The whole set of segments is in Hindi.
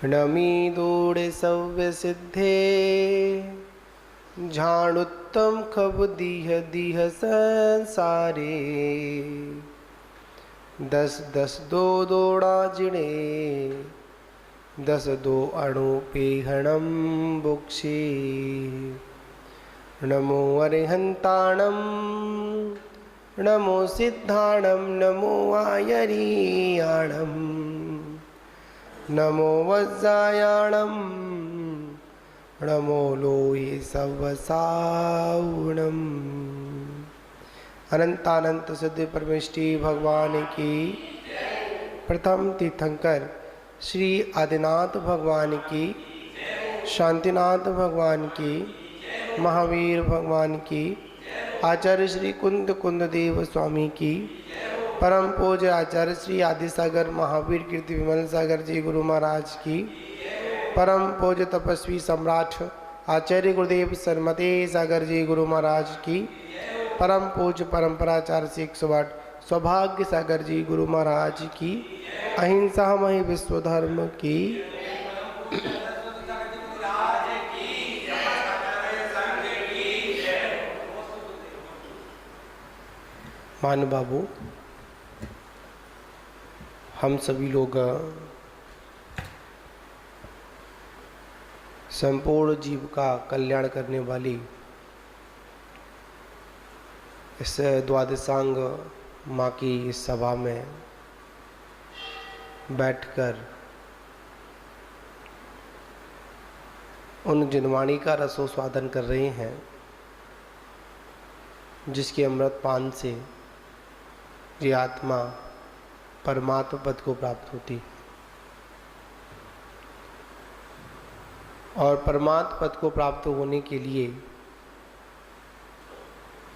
नमी दूढ़ सव्य सिद्धे झाणुत्तम खब दीह दीह संसारे। दस दस दो दोड़ा जिणे दस दो अणु पेहणम बुक्षे। नमो अरिहंताणम नमो सिद्धाणम नमो आयरीयाणम नमो वज्रायाणम नमो लोहे सवसावणम। अनंतानंत सिद्ध परमेष्टि भगवान की प्रथम तीर्थंकर श्री आदिनाथ भगवान की, शांतिनाथ भगवान की, महावीर भगवान की, आचार्य श्री कुंद कुंद देव स्वामी की, परम पूज्य आचार्य श्री आदि सागर महावीर कीर्ति विमल सागर जी गुरु महाराज की, परम पूज्य तपस्वी सम्राट आचार्य गुरुदेव सरमते सागर जी गुरु महाराज की, परम पूज्य परंपराचार्य श्री 108 सौभाग्य सागर जी गुरु महाराज की, अहिंसा मही विश्व धर्म की। मान बाबू, हम सभी लोग संपूर्ण जीव का कल्याण करने वाली इस द्वादशांग माँ की इस सभा में बैठकर उन जिनवाणी का रसोस्वादन कर रहे हैं जिसके अमृत पान से ये आत्मा परमात्मा पद को प्राप्त होती है। और परमात्मा पद को प्राप्त होने के लिए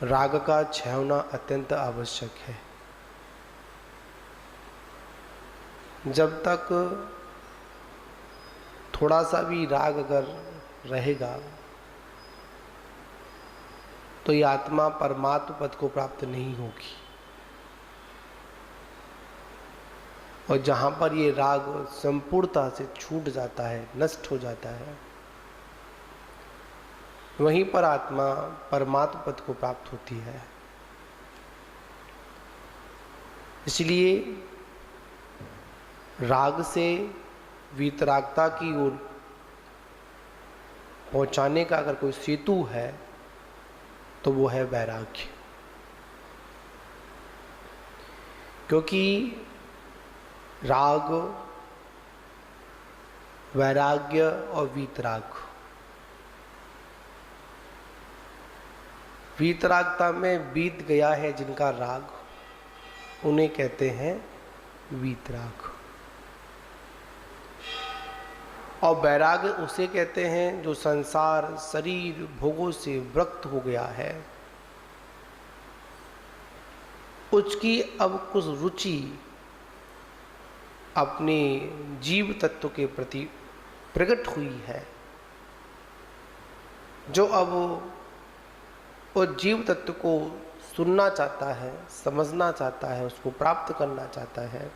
राग का क्षय होना अत्यंत आवश्यक है। जब तक थोड़ा सा भी राग अगर रहेगा तो ये आत्मा परमात्मा पद को प्राप्त नहीं होगी। और जहाँ पर ये राग संपूर्णता से छूट जाता है, नष्ट हो जाता है, वहीं पर आत्मा परमात्मा पद को प्राप्त होती है। इसलिए राग से वीतरागता की ओर पहुंचाने का अगर कोई सेतु है तो वो है वैराग्य। क्योंकि राग, वैराग्य और वीतराग, वीतरागता में बीत गया है जिनका राग, उन्हें कहते हैं वीतराग। और वैराग्य उसे कहते हैं जो संसार शरीर भोगों से विरक्त हो गया है, उसकी अब कुछ रुचि अपने जीव तत्व के प्रति प्रकट हुई है, जो अब उस जीव तत्व को सुनना चाहता है, समझना चाहता है, उसको प्राप्त करना चाहता है।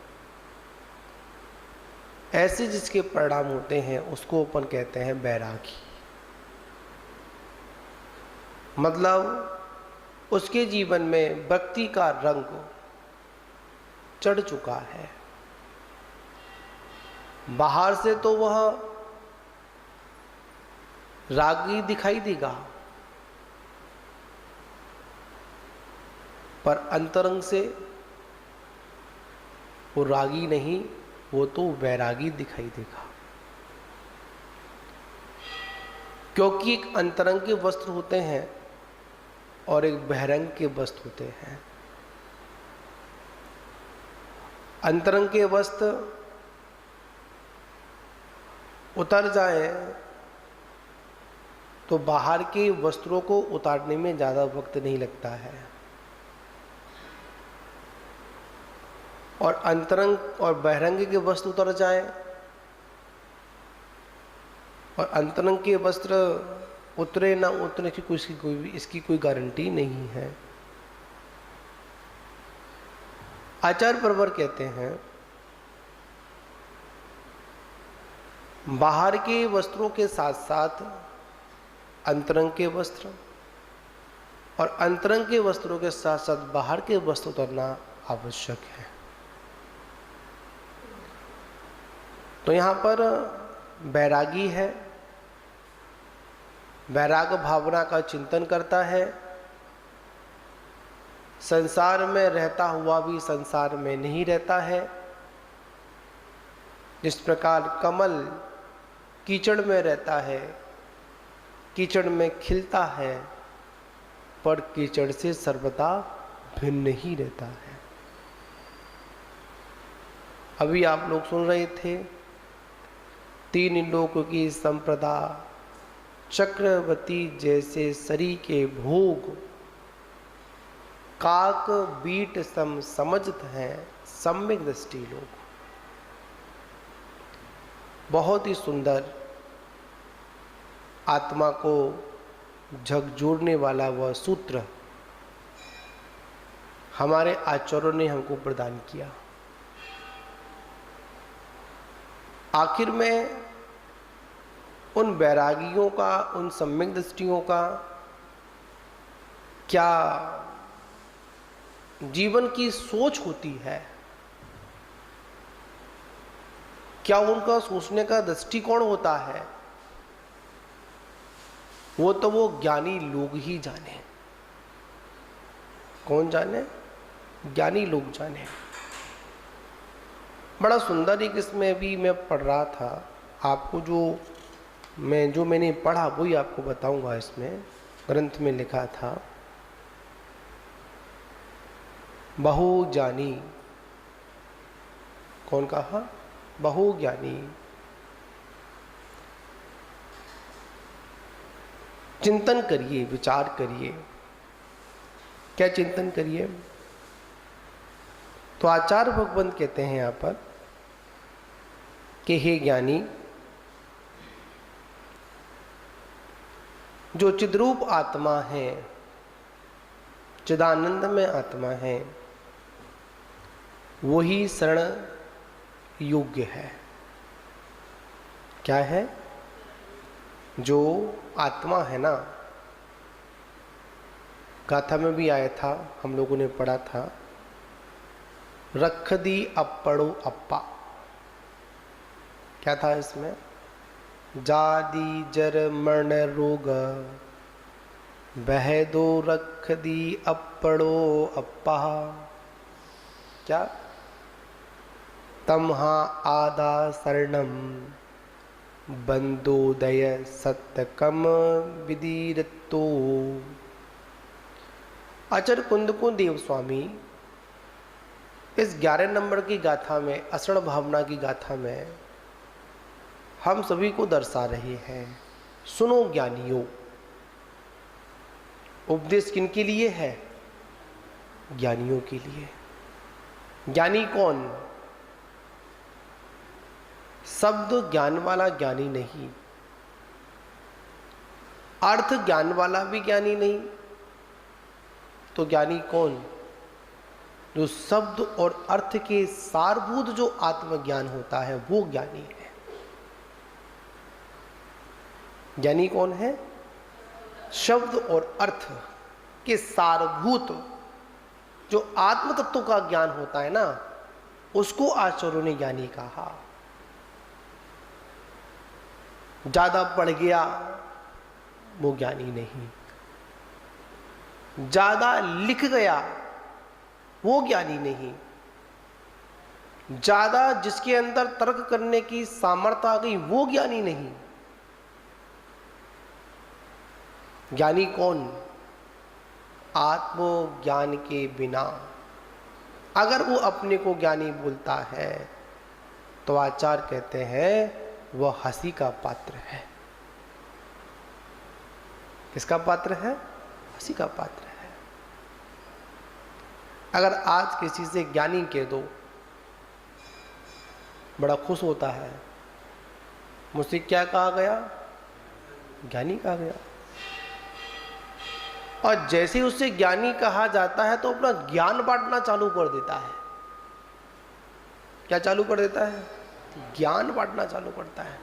ऐसे जिसके परिणाम होते हैं उसको अपन कहते हैं वैरागी। मतलब उसके जीवन में भक्ति का रंग चढ़ चुका है। बाहर से तो वह रागी दिखाई देगा, पर अंतरंग से वो रागी नहीं, वो तो वैरागी दिखाई देगा। क्योंकि एक अंतरंग के वस्त्र होते हैं और एक बहिरंग के वस्त्र होते हैं। अंतरंग के वस्त्र उतर जाए तो बाहर के वस्त्रों को उतारने में ज़्यादा वक्त नहीं लगता है। और अंतरंग और बहिरंग के वस्त्र उतर जाए और अंतरंग के वस्त्र उतरे ना उतरे की इसकी कोई गारंटी नहीं है। आचार्य परवर कहते हैं बाहर के वस्त्रों के साथ साथ अंतरंग के वस्त्र और अंतरंग के वस्त्रों के साथ साथ बाहर के वस्त्र उतरना आवश्यक है। तो यहाँ पर बैरागी है, वैराग भावना का चिंतन करता है, संसार में रहता हुआ भी संसार में नहीं रहता है। जिस प्रकार कमल कीचड़ में रहता है, कीचड़ में खिलता है, पर कीचड़ से सर्वदा भिन्न ही रहता है। अभी आप लोग सुन रहे थे, तीन लोक की संप्रदा, चक्रवर्ती जैसे सरी के भोग, काक बीट सम समझत हैं सम्यक दृष्टि लोग। बहुत ही सुंदर आत्मा को झकझोरने वाला वह सूत्र हमारे आचार्यों ने हमको प्रदान किया। आखिर में उन बैरागियों का, उन सम्यक दृष्टियों का क्या जीवन की सोच होती है, क्या उनका सोचने का दृष्टिकोण होता है, वो तो वो ज्ञानी लोग ही जाने। कौन जाने? ज्ञानी लोग जाने। बड़ा सुंदर एक इसमें भी मैं पढ़ रहा था, आपको जो मैंने पढ़ा वही आपको बताऊंगा। इसमें ग्रंथ में लिखा था, बहु ज्ञानी। कौन कहा? बहु ज्ञानी। चिंतन करिए, विचार करिए। क्या चिंतन करिए? तो आचार्य भगवंत कहते हैं यहाँ पर कि हे ज्ञानी, जो चिद्रूप आत्मा है, चिदानंद में आत्मा है, वही शरण योग्य है। क्या है? जो आत्मा है ना, गाथा में भी आया था, हम लोगों ने पढ़ा था, रख दी अपड़ो अप्पा। क्या था इसमें? जादी जर मरण रोग, बह दो रख दी अपड़ो अप्पा। क्या? तमहा आदा शरणम बंदोदय सत्यकम विदीरतो। आचार्य कुंदकुंद देव स्वामी इस 11 नंबर की गाथा में, असरण भावना की गाथा में हम सभी को दर्शा रहे हैं। सुनो ज्ञानियों, उपदेश किनके लिए है? ज्ञानियों के लिए। ज्ञानी कौन? शब्द ज्ञान वाला ज्ञानी नहीं, अर्थ ज्ञान वाला भी ज्ञानी नहीं। तो ज्ञानी कौन? जो शब्द और अर्थ के सारभूत जो आत्मज्ञान होता है, वो ज्ञानी है। ज्ञानी कौन है? शब्द और अर्थ के सारभूत जो आत्म तत्व का ज्ञान होता है ना, उसको आचार्यों ने ज्ञानी कहा। ज्यादा पढ़ गया वो ज्ञानी नहीं, ज्यादा लिख गया वो ज्ञानी नहीं, ज्यादा जिसके अंदर तर्क करने की सामर्थ्य आ गई वो ज्ञानी नहीं। ज्ञानी कौन? आत्मज्ञान के बिना अगर वो अपने को ज्ञानी बोलता है तो आचार्य कहते हैं वह हंसी का पात्र है। किसका पात्र है? हंसी का पात्र है। अगर आज किसी से ज्ञानी कह दो, बड़ा खुश होता है, मुझसे क्या कहा गया? ज्ञानी कहा गया। और जैसे ही उससे ज्ञानी कहा जाता है तो अपना ज्ञान बांटना चालू कर देता है। क्या चालू कर देता है? ज्ञान बांटना चालू करता है।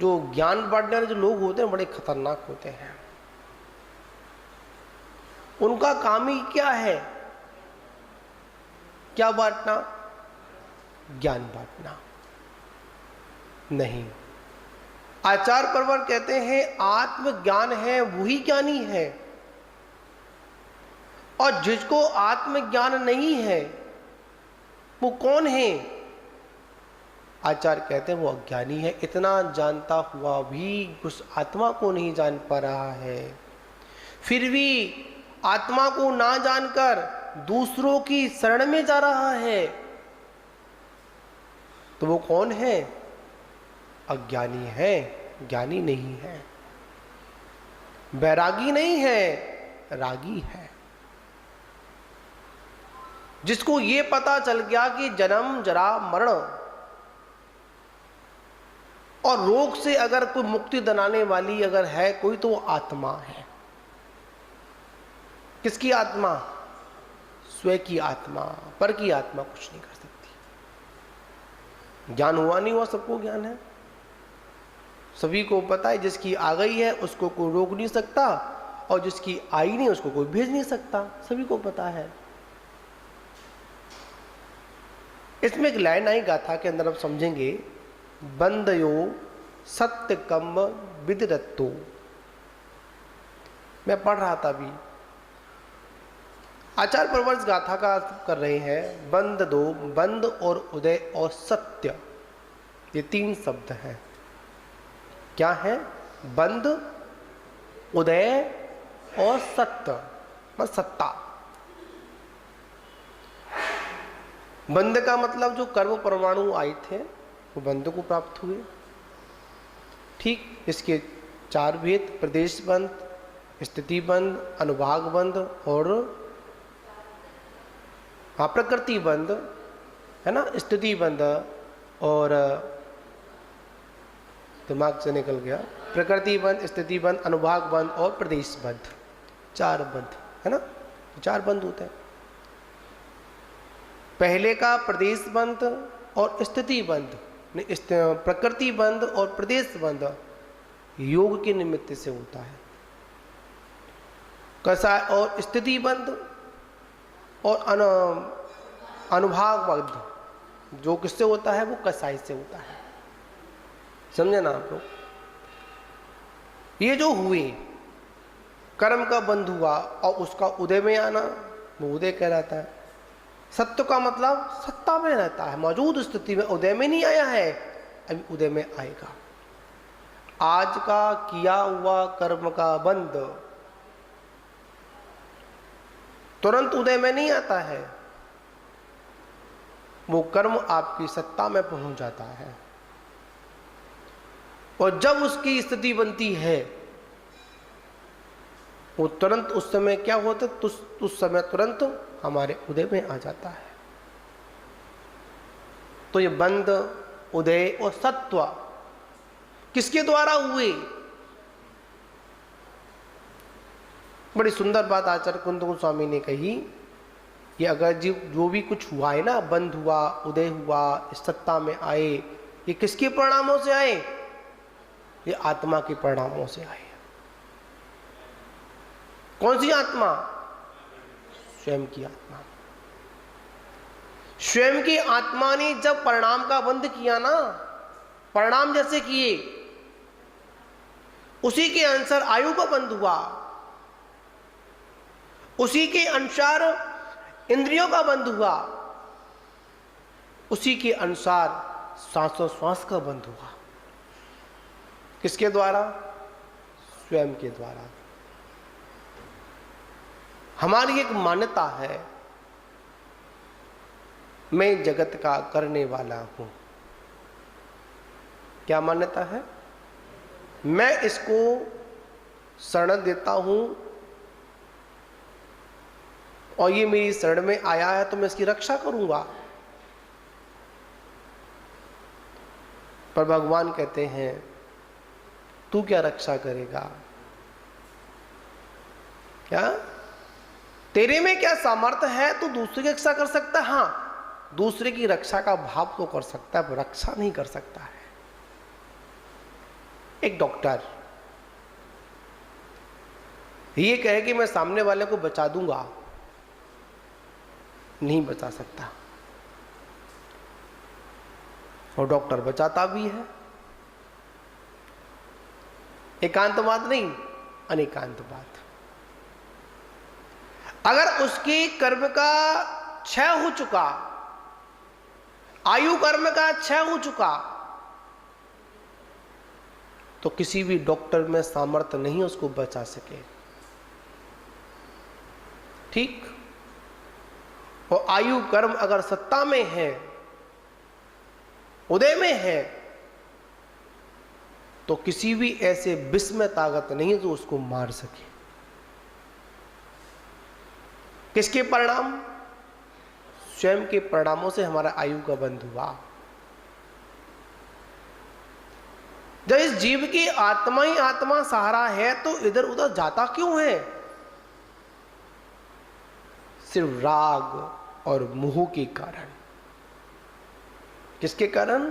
जो ज्ञान बांटने वाले जो लोग होते हैं बड़े खतरनाक होते हैं। उनका काम ही क्या है? क्या बांटना? ज्ञान बांटना नहीं। आचार्य परवर कहते हैं आत्मज्ञान है वही ज्ञानी है, और जिसको आत्मज्ञान नहीं है वो कौन है? आचार्य कहते हैं वो अज्ञानी है। इतना जानता हुआ भी उस आत्मा को नहीं जान पा रहा है, फिर भी आत्मा को ना जानकर दूसरों की शरण में जा रहा है, तो वो कौन है? अज्ञानी है, ज्ञानी नहीं है। बैरागी नहीं है, रागी है। जिसको ये पता चल गया कि जन्म जरा मरण और रोग से अगर कोई मुक्ति दिलाने वाली अगर है कोई, तो वो आत्मा है। किसकी आत्मा? स्वयं की आत्मा। पर की आत्मा कुछ नहीं कर सकती। ज्ञान हुआ नहीं हुआ सबको ज्ञान है, सभी को पता है। जिसकी आ गई है उसको कोई रोक नहीं सकता, और जिसकी आई नहीं उसको कोई भेज नहीं सकता, सभी को पता है। इसमें एक लाइन आई गाथा के अंदर, आप समझेंगे। बंदयो सत्य कम विदरत्तो। मैं पढ़ रहा था अभी। आचार्य परवर्ष गाथा का कर रहे हैं। बंद दो, बंद और उदय और सत्य, ये तीन शब्द हैं। क्या है? बंद, उदय और सत्य, मतलब सत्ता। बंद का मतलब जो कर्म परमाणु आए थे वो बंद को प्राप्त हुए। ठीक, इसके चार भेद: प्रदेश बंद, स्थिति बंद, अनुभाग बंद और प्रकृति बंद, है ना। स्थिति बंद और दिमाग से निकल गया। प्रकृति बंद, स्थिति बंद, अनुभाग बंद और प्रदेश बंद, चार बंद, है ना। चार बंद होते हैं। पहले का प्रदेश बंद और स्थिति बंद, प्रकृति बंद और प्रदेश बंद योग के निमित्त से होता है। कसाय और स्थिति बंद और अनुभाग बंद जो किससे होता है? वो कसाई से होता है। समझे ना आप लोग? ये जो हुए, कर्म का बंध हुआ और उसका उदय में आना, वो उदय कहलाता है। सत्य का मतलब सत्ता में रहता है, मौजूद स्थिति में, उदय में नहीं आया है, अभी उदय में आएगा। आज का किया हुआ कर्म का बंध तुरंत उदय में नहीं आता है, वो कर्म आपकी सत्ता में पहुंच जाता है। और जब उसकी स्थिति बनती है वो तुरंत उस समय क्या होता है? उस समय तुरंत हमारे उदय में आ जाता है। तो ये बंद, उदय और सत्व किसके द्वारा हुए? बड़ी सुंदर बात आचार्य कुंद गोस्वामी ने कही कि अगर जो भी कुछ हुआ है ना, बंद हुआ, उदय हुआ, सत्ता में आए, ये किसके परिणामों से आए? ये आत्मा के परिणामों से आए। कौन सी आत्मा? स्वयं की आत्मा। स्वयं की आत्मा ने जब परिणाम का बंध किया ना, परिणाम जैसे किए, उसी के अनुसार आयु का बंध हुआ, उसी के अनुसार इंद्रियों का बंध हुआ, उसी के अनुसार श्वासोश्वास का बंध हुआ। किसके द्वारा? स्वयं के द्वारा। हमारी एक मान्यता है, मैं जगत का करने वाला हूं। क्या मान्यता है? मैं इसको शरण देता हूं और ये मेरी शरण में आया है तो मैं इसकी रक्षा करूंगा। पर भगवान कहते हैं तू क्या रक्षा करेगा? क्या तेरे में क्या सामर्थ्य है? तू दूसरे की रक्षा कर सकता है। हाँ, दूसरे की रक्षा का भाव तो कर सकता है, पर रक्षा नहीं कर सकता है। एक डॉक्टर ये कहे कि मैं सामने वाले को बचा दूंगा, नहीं बचा सकता। और डॉक्टर बचाता भी है। एकांतवाद नहीं, अनेकांतवाद। अगर उसकी कर्म का क्षय हो चुका, आयु कर्म का क्षय हो चुका, तो किसी भी डॉक्टर में सामर्थ्य नहीं उसको बचा सके। ठीक। और आयु कर्म अगर सत्ता में है, उदय में है, तो किसी भी ऐसे विष में ताकत नहीं है जो उसको मार सके। किसके परिणाम? स्वयं के परिणामों से हमारा आयु का बंध हुआ। जब इस जीव की आत्मा ही आत्मा सहारा है तो इधर उधर जाता क्यों है? सिर्फ राग और मोह के कारण। किसके कारण?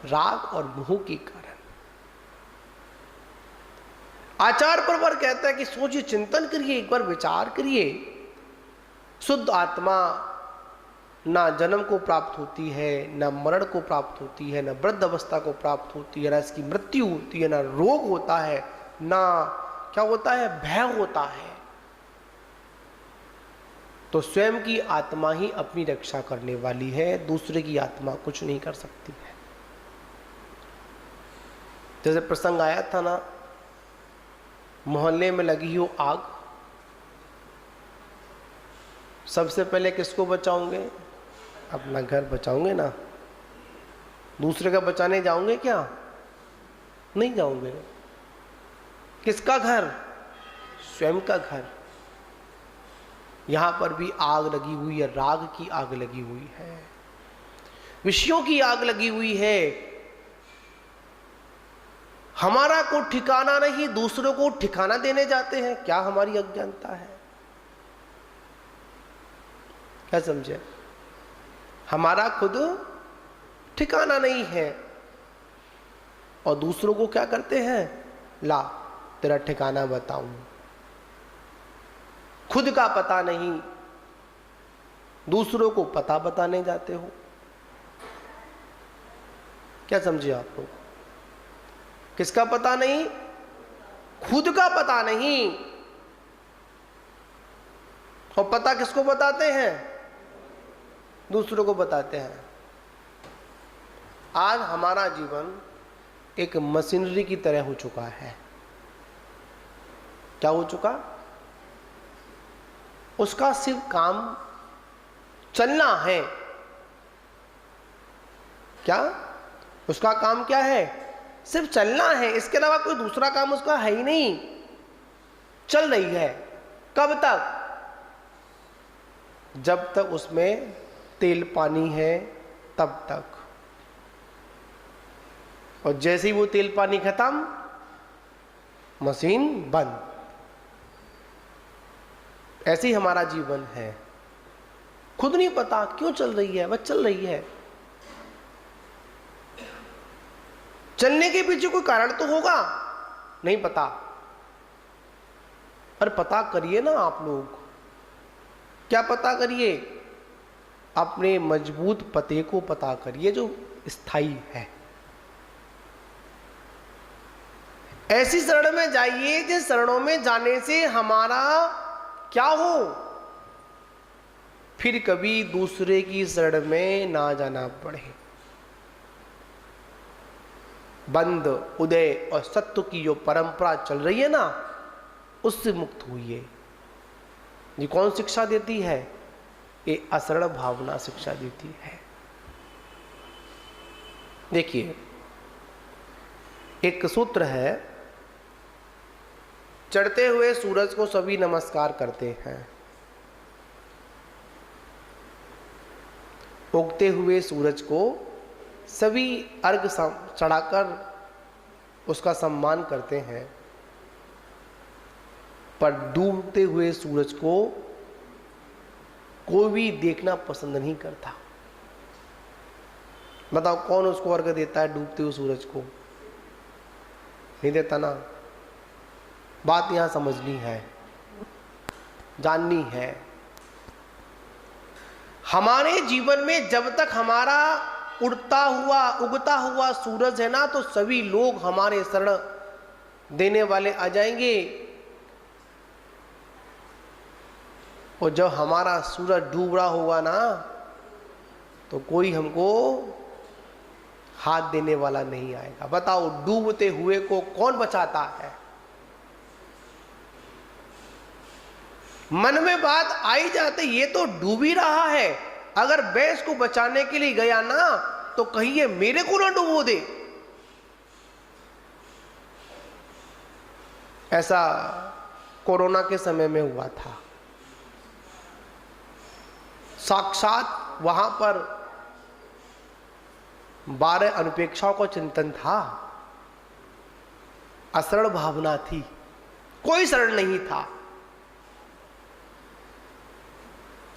राग और मोह के कारण। आचार्य परवर कहता है कि सोचिए, चिंतन करिए, एक बार विचार करिए। शुद्ध आत्मा ना जन्म को प्राप्त होती है, ना मरण को प्राप्त होती है, ना वृद्ध अवस्था को प्राप्त होती है, ना इसकी मृत्यु होती है, ना रोग होता है, ना क्या होता है, भय होता है। तो स्वयं की आत्मा ही अपनी रक्षा करने वाली है, दूसरे की आत्मा कुछ नहीं कर सकती है। जैसे प्रसंग आया था ना, मोहल्ले में लगी हो आग, सबसे पहले किसको बचाओगे? अपना घर बचाओगे ना, दूसरे का बचाने जाओगे क्या? नहीं जाओगे। किसका घर? स्वयं का घर। यहां पर भी आग लगी हुई है, राग की आग लगी हुई है, विषयों की आग लगी हुई है। हमारा को ठिकाना नहीं, दूसरों को ठिकाना देने जाते हैं। क्या हमारी अज्ञानता है? क्या समझे? हमारा खुद ठिकाना नहीं है और दूसरों को क्या करते हैं? ला तेरा ठिकाना बताऊं। खुद का पता नहीं, दूसरों को पता बताने जाते हो। क्या समझे आप लोग? किसका पता नहीं? खुद का पता नहीं। और पता किसको बताते हैं? दूसरों को बताते हैं। आज हमारा जीवन एक मशीनरी की तरह हो चुका है। क्या हो चुका? उसका सिर्फ काम चलना है। क्या उसका काम क्या है? सिर्फ चलना है, इसके अलावा कोई दूसरा काम उसका है ही नहीं। चल रही है। कब तक? जब तक उसमें तेल पानी है तब तक। और जैसे ही वो तेल पानी खत्म, मशीन बंद। ऐसे ही हमारा जीवन है। खुद नहीं पता क्यों चल रही है, बस चल रही है। चलने के पीछे कोई कारण तो होगा, नहीं पता। पर पता करिए ना आप लोग। क्या पता करिए? अपने मजबूत पते को पता करिए जो स्थायी है। ऐसी शरण में जाइए जिस शरणों में जाने से हमारा क्या हो, फिर कभी दूसरे की शरण में ना जाना पड़े। बंध, उदय और सत्व की जो परंपरा चल रही है ना, उससे मुक्त हुई। ये कौन शिक्षा देती है? ये अशरण भावना शिक्षा देती है। देखिए, एक सूत्र है, चढ़ते हुए सूरज को सभी नमस्कार करते हैं, उगते हुए सूरज को सभी अर्घ चढ़ाकर उसका सम्मान करते हैं, पर डूबते हुए सूरज को कोई भी देखना पसंद नहीं करता। बताओ कौन उसको अर्घ देता है डूबते हुए सूरज को? नहीं देता ना। बात यहां समझनी है, जाननी है। हमारे जीवन में जब तक हमारा उगता हुआ सूरज है ना, तो सभी लोग हमारे शरण देने वाले आ जाएंगे। और जब हमारा सूरज डूब रहा होगा ना, तो कोई हमको हाथ देने वाला नहीं आएगा। बताओ, डूबते हुए को कौन बचाता है? मन में बात आई जाती, ये तो डूब ही रहा है, अगर मैं इसको बचाने के लिए गया ना, तो कहीं ये मेरे को ना डुबो दे। ऐसा कोरोना के समय में हुआ था। साक्षात वहां पर 12 अनुपेक्षाओं का चिंतन था। अशरण भावना थी, कोई शरण नहीं था।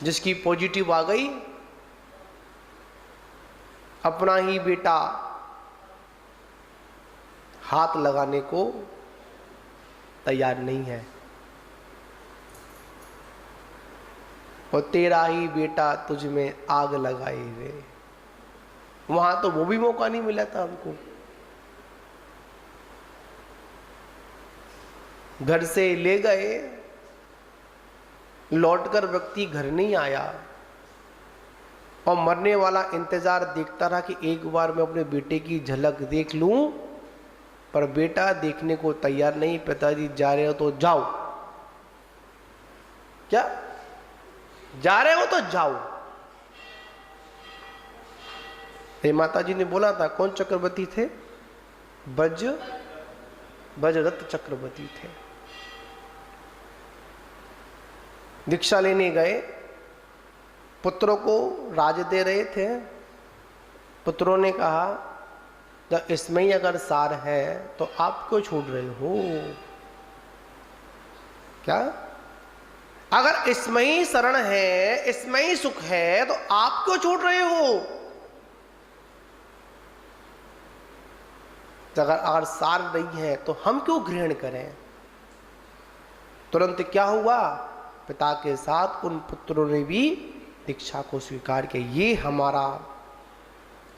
जिसकी पॉजिटिव आ गई, अपना ही बेटा हाथ लगाने को तैयार नहीं है, और तेरा ही बेटा तुझ में आग लगाए हुए। वहां तो वो भी मौका नहीं मिला था हमको। घर से ले गए, लौटकर व्यक्ति घर नहीं आया, और मरने वाला इंतजार देखता रहा कि एक बार मैं अपने बेटे की झलक देख लूं, पर बेटा देखने को तैयार नहीं। पिताजी जा रहे हो तो जाओ, क्या जा रहे हो तो जाओ। ये माता जी ने बोला था, कौन चक्रवर्ती थे? ब्रजरथ चक्रवर्ती थे। दीक्षा लेने गए, पुत्रों को राज दे रहे थे। पुत्रों ने कहा, जब इसमें ही अगर सार है तो आप क्यों छोड़ रहे हो? क्या? अगर इसमें ही शरण है, इसमें ही सुख है, तो आप क्यों छोड़ रहे हो? अगर सार नहीं है तो हम क्यों ग्रहण करें? तुरंत क्या हुआ? पिता के साथ उन पुत्रों ने भी दीक्षा को स्वीकार किया। ये हमारा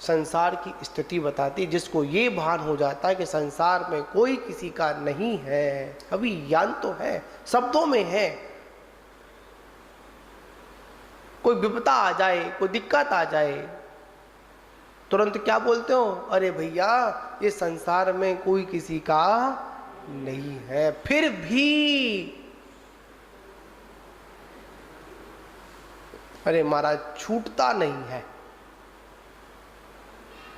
संसार की स्थिति बताती, जिसको ये भान हो जाता है कि संसार में कोई किसी का नहीं है। अभी ज्ञान तो है, शब्दों में है। कोई विपदा आ जाए, कोई दिक्कत आ जाए, तुरंत क्या बोलते हो? अरे भैया, ये संसार में कोई किसी का नहीं है। फिर भी अरे महाराज, छूटता नहीं है।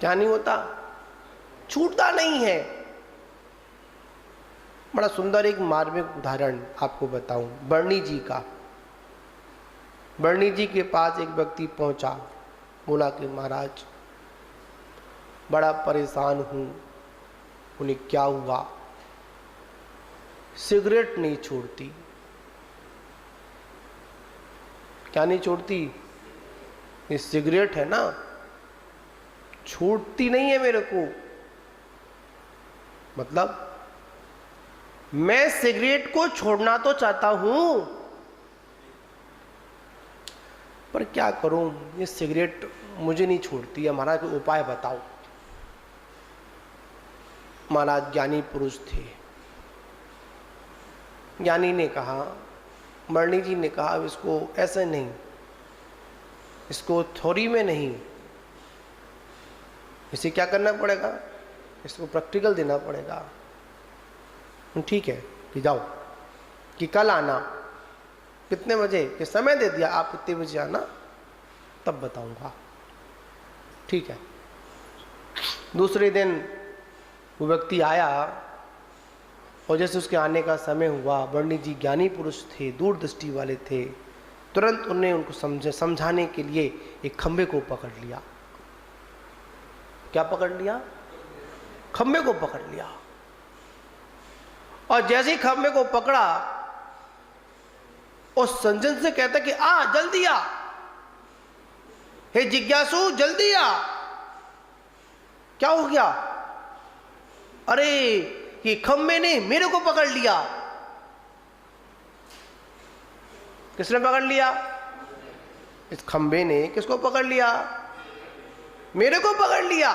क्या नहीं होता? छूटता नहीं है। बड़ा सुंदर एक मार्मिक उदाहरण आपको बताऊं, बर्णी जी का। बर्णी जी के पास एक व्यक्ति पहुंचा, बोला कि महाराज बड़ा परेशान हूं। उन्हें क्या हुआ? सिगरेट नहीं छोड़ती। क्या नहीं छोड़ती? ये सिगरेट है ना, छोड़ती नहीं है मेरे को। मतलब मैं सिगरेट को छोड़ना तो चाहता हूं, पर क्या करूं, ये सिगरेट मुझे नहीं छोड़ती है। महाराज कोई उपाय बताओ। महाराज ज्ञानी पुरुष थे। ज्ञानी ने कहा, मरणी जी ने कहा, इसको ऐसे नहीं, इसको थ्योरी में नहीं, इसे क्या करना पड़ेगा? इसको प्रैक्टिकल देना पड़ेगा। ठीक है कि जाओ, कि कल आना। कितने बजे? कि समय दे दिया, आप कितने बजे आना, तब बताऊंगा। ठीक है। दूसरे दिन वो व्यक्ति आया, और जैसे उसके आने का समय हुआ, बर्णी जी ज्ञानी पुरुष थे, दूरदृष्टि वाले थे। तुरंत उन्हें उनको समझाने के लिए एक खंबे को पकड़ लिया। क्या पकड़ लिया? खंबे को पकड़ लिया। और जैसे ही खंबे को पकड़ा, उस संजन से कहता कि आ जल्दी आ, हे जिज्ञासु जल्दी आ। क्या हो गया? अरे कि खंबे ने मेरे को पकड़ लिया। किसने पकड़ लिया? इस खंबे ने किसको पकड़ लिया? मेरे को पकड़ लिया।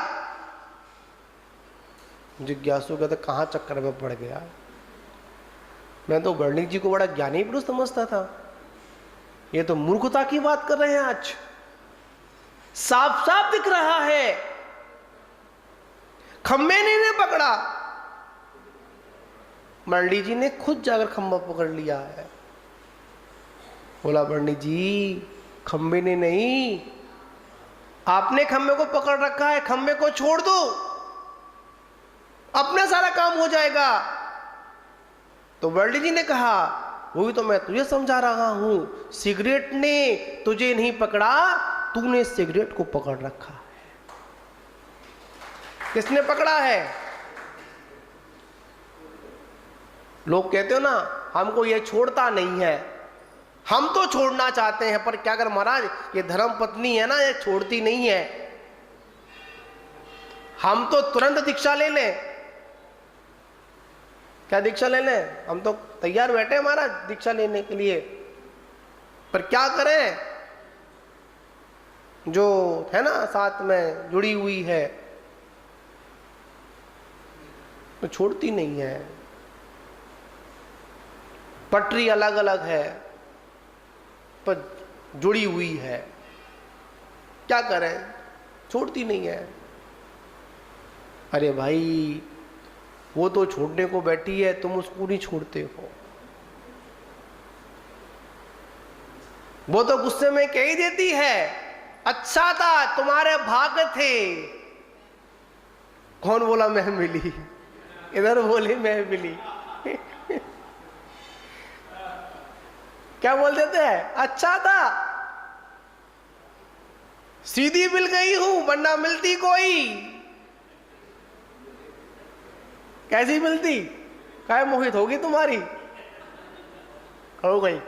जिज्ञासु कहते कहां चक्कर में पड़ गया, मैं तो वर्णिक जी को बड़ा ज्ञानी पुरुष समझता था, ये तो मूर्खता की बात कर रहे हैं। आज साफ साफ दिख रहा है खंबे ने पकड़ा, मरली जी ने खुद जाकर खंबा पकड़ लिया है। बोला वर्णी जी खंबे ने नहीं, आपने खंबे को पकड़ रखा है, खंबे को छोड़ दो, अपना सारा काम हो जाएगा। तो वर्णी जी ने कहा वही तो मैं तुझे समझा रहा हूं, सिगरेट ने तुझे नहीं पकड़ा, तूने सिगरेट को पकड़ रखा है। किसने पकड़ा है? लोग कहते हो ना हमको ये छोड़ता नहीं है, हम तो छोड़ना चाहते हैं, पर क्या कर महाराज ये धर्म पत्नी है ना, ये छोड़ती नहीं है। हम तो तुरंत दीक्षा ले लें, क्या दीक्षा ले लें, हम तो तैयार बैठे हैं महाराज दीक्षा लेने के लिए, पर क्या करें, जो है ना साथ में जुड़ी हुई है तो छोड़ती नहीं है। पटरी अलग अलग है पर जुड़ी हुई है, क्या करें, छोड़ती नहीं है। अरे भाई वो तो छोड़ने को बैठी है, तुम उसको नहीं छोड़ते हो। वो तो गुस्से में कह ही देती है अच्छा था तुम्हारे भाग थे। कौन बोला मैं मिली? इधर बोले मैं मिली। क्या बोल देते हैं? अच्छा था, सीधी मिल गई हूं वरना मिलती कोई। कैसी मिलती? काय मोहित होगी तुम्हारी, हो गई।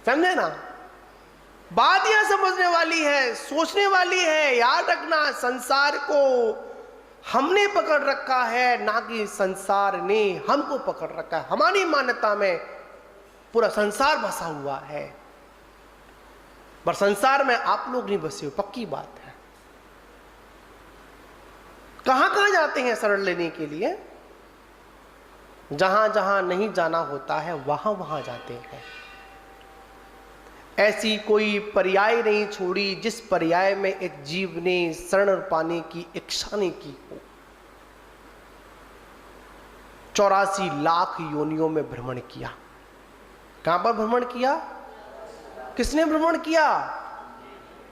समझे ना? बात यह समझने वाली है, सोचने वाली है। याद रखना संसार को हमने पकड़ रखा है, ना कि संसार ने हमको पकड़ रखा है। हमारी मान्यता में पूरा संसार बसा हुआ है, पर संसार में आप लोग नहीं बसे हो, पक्की बात है। कहां कहां जाते हैं शरण लेने के लिए? जहां जहां नहीं जाना होता है वहां वहां जाते हैं। ऐसी कोई पर्याय नहीं छोड़ी जिस पर्याय में एक जीव ने शरण पाने की इच्छा नहीं की हो। 84 लाख योनियों में भ्रमण किया। कहां पर भ्रमण किया? किसने भ्रमण किया?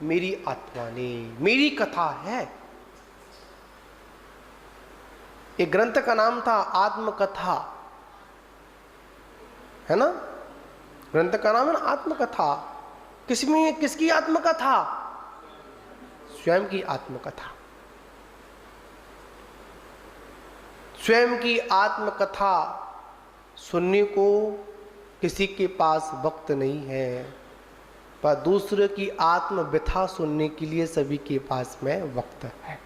मेरी आत्मा ने। मेरी कथा है। एक ग्रंथ का नाम था आत्मकथा, है ना? ग्रंथ का नाम है ना आत्मकथा। किसकी आत्मकथा? स्वयं की आत्मकथा। स्वयं की आत्मकथा सुनने को किसी के पास वक्त नहीं है, पर दूसरे की आत्म व्यथा सुनने के लिए सभी के पास में वक्त है।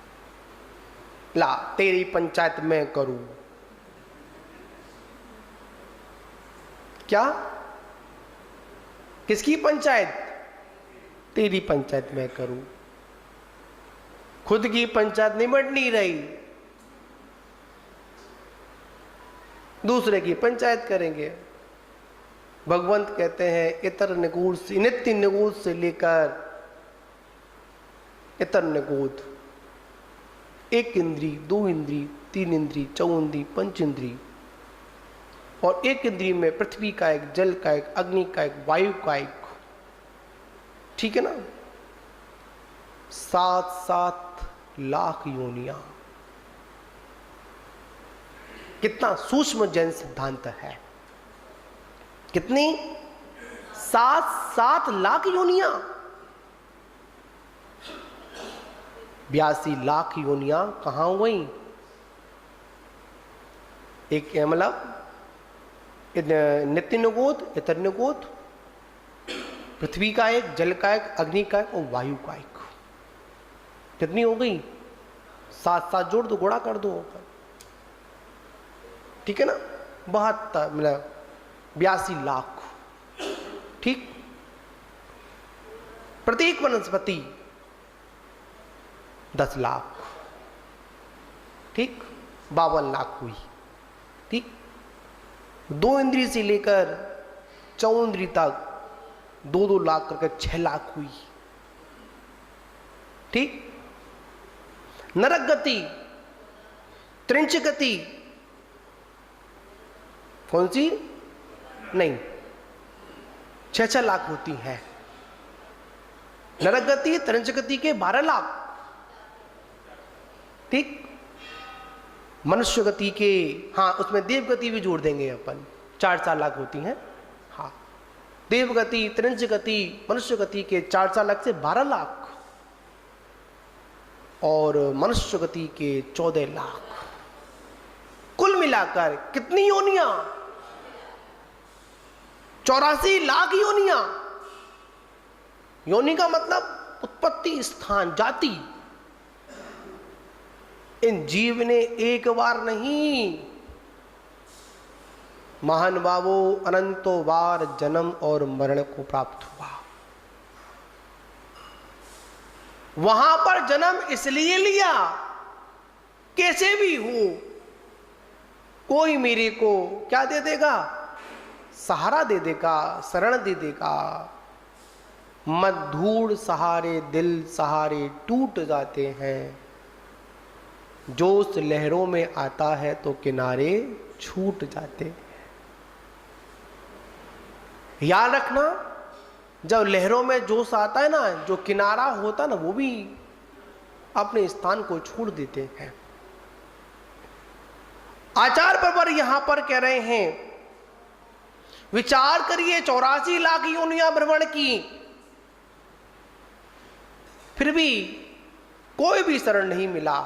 ला तेरी पंचायत मैं करूं। क्या? किसकी पंचायत? तेरी पंचायत मैं करूं। खुद की पंचायत निमट नहीं रही, दूसरे की पंचायत करेंगे। भगवंत कहते हैं इतर निगूढ़ से, नित्य निगूढ़ से लेकर इतर निगूढ़, एक इंद्री, दो इंद्री, तीन इंद्री, चौंद्री, पंच इंद्री, और एक इंद्री में पृथ्वी का एक, जल का एक, अग्नि का एक, वायु का एक, ठीक है ना? 7-7 लाख योनियां। कितना सूक्ष्म जैन सिद्धांत है। कितनी? 7-7 लाख योनियां। 82 लाख योनियां कहां हो गई? एक मतलब नित्य निगोद, इतर निगोद, पृथ्वी का एक, जल का एक, अग्नि का एक और वायु का एक। कितनी हो गई? 7-7 जोड़ दो, गुणा कर दो। ठीक है ना, 72 मतलब 82 लाख, ठीक। प्रत्येक वनस्पति 10 लाख, ठीक, 52 लाख हुई, ठीक। 2 इंद्रिय से लेकर 4 इंद्रिय तक 2-2 लाख करके 6 लाख हुई, ठीक। नरक गति, त्रिंच गति, कौन सी? नहीं, 6-6 लाख होती है। नरक गति, त्रिंच गति के 12 लाख, ठीक। मनुष्य गति के, हाँ उसमें देव गति भी जोड़ देंगे अपन, 4-4 लाख होती हैं। हाँ, देव गति, त्रिंच गति, मनुष्य गति के 4-4 लाख से 12 लाख, और मनुष्य गति के 14 लाख। कुल मिलाकर कितनी योनियां? 84 लाख योनियां। योनि का मतलब उत्पत्ति स्थान, जाति। इन जीव ने एक बार नहीं, महानुभावो अनंतो बार जन्म और मरण को प्राप्त हुआ। वहां पर जन्म इसलिए लिया, कैसे भी हो कोई मेरे को क्या दे देगा? सहारा दे देगा, शरण दे देगा। मधूड़ सहारे दिल सहारे टूट जाते हैं, जोश लहरों में आता है तो किनारे छूट जाते हैं। याद रखना, जब लहरों में जोश आता है ना, जो किनारा होता है ना, वो भी अपने स्थान को छोड़ देते हैं। आचार्य प्रवर यहां पर कह रहे हैं, विचार करिए 84 लाख योनियां भ्रमण की, फिर भी कोई भी शरण नहीं मिला।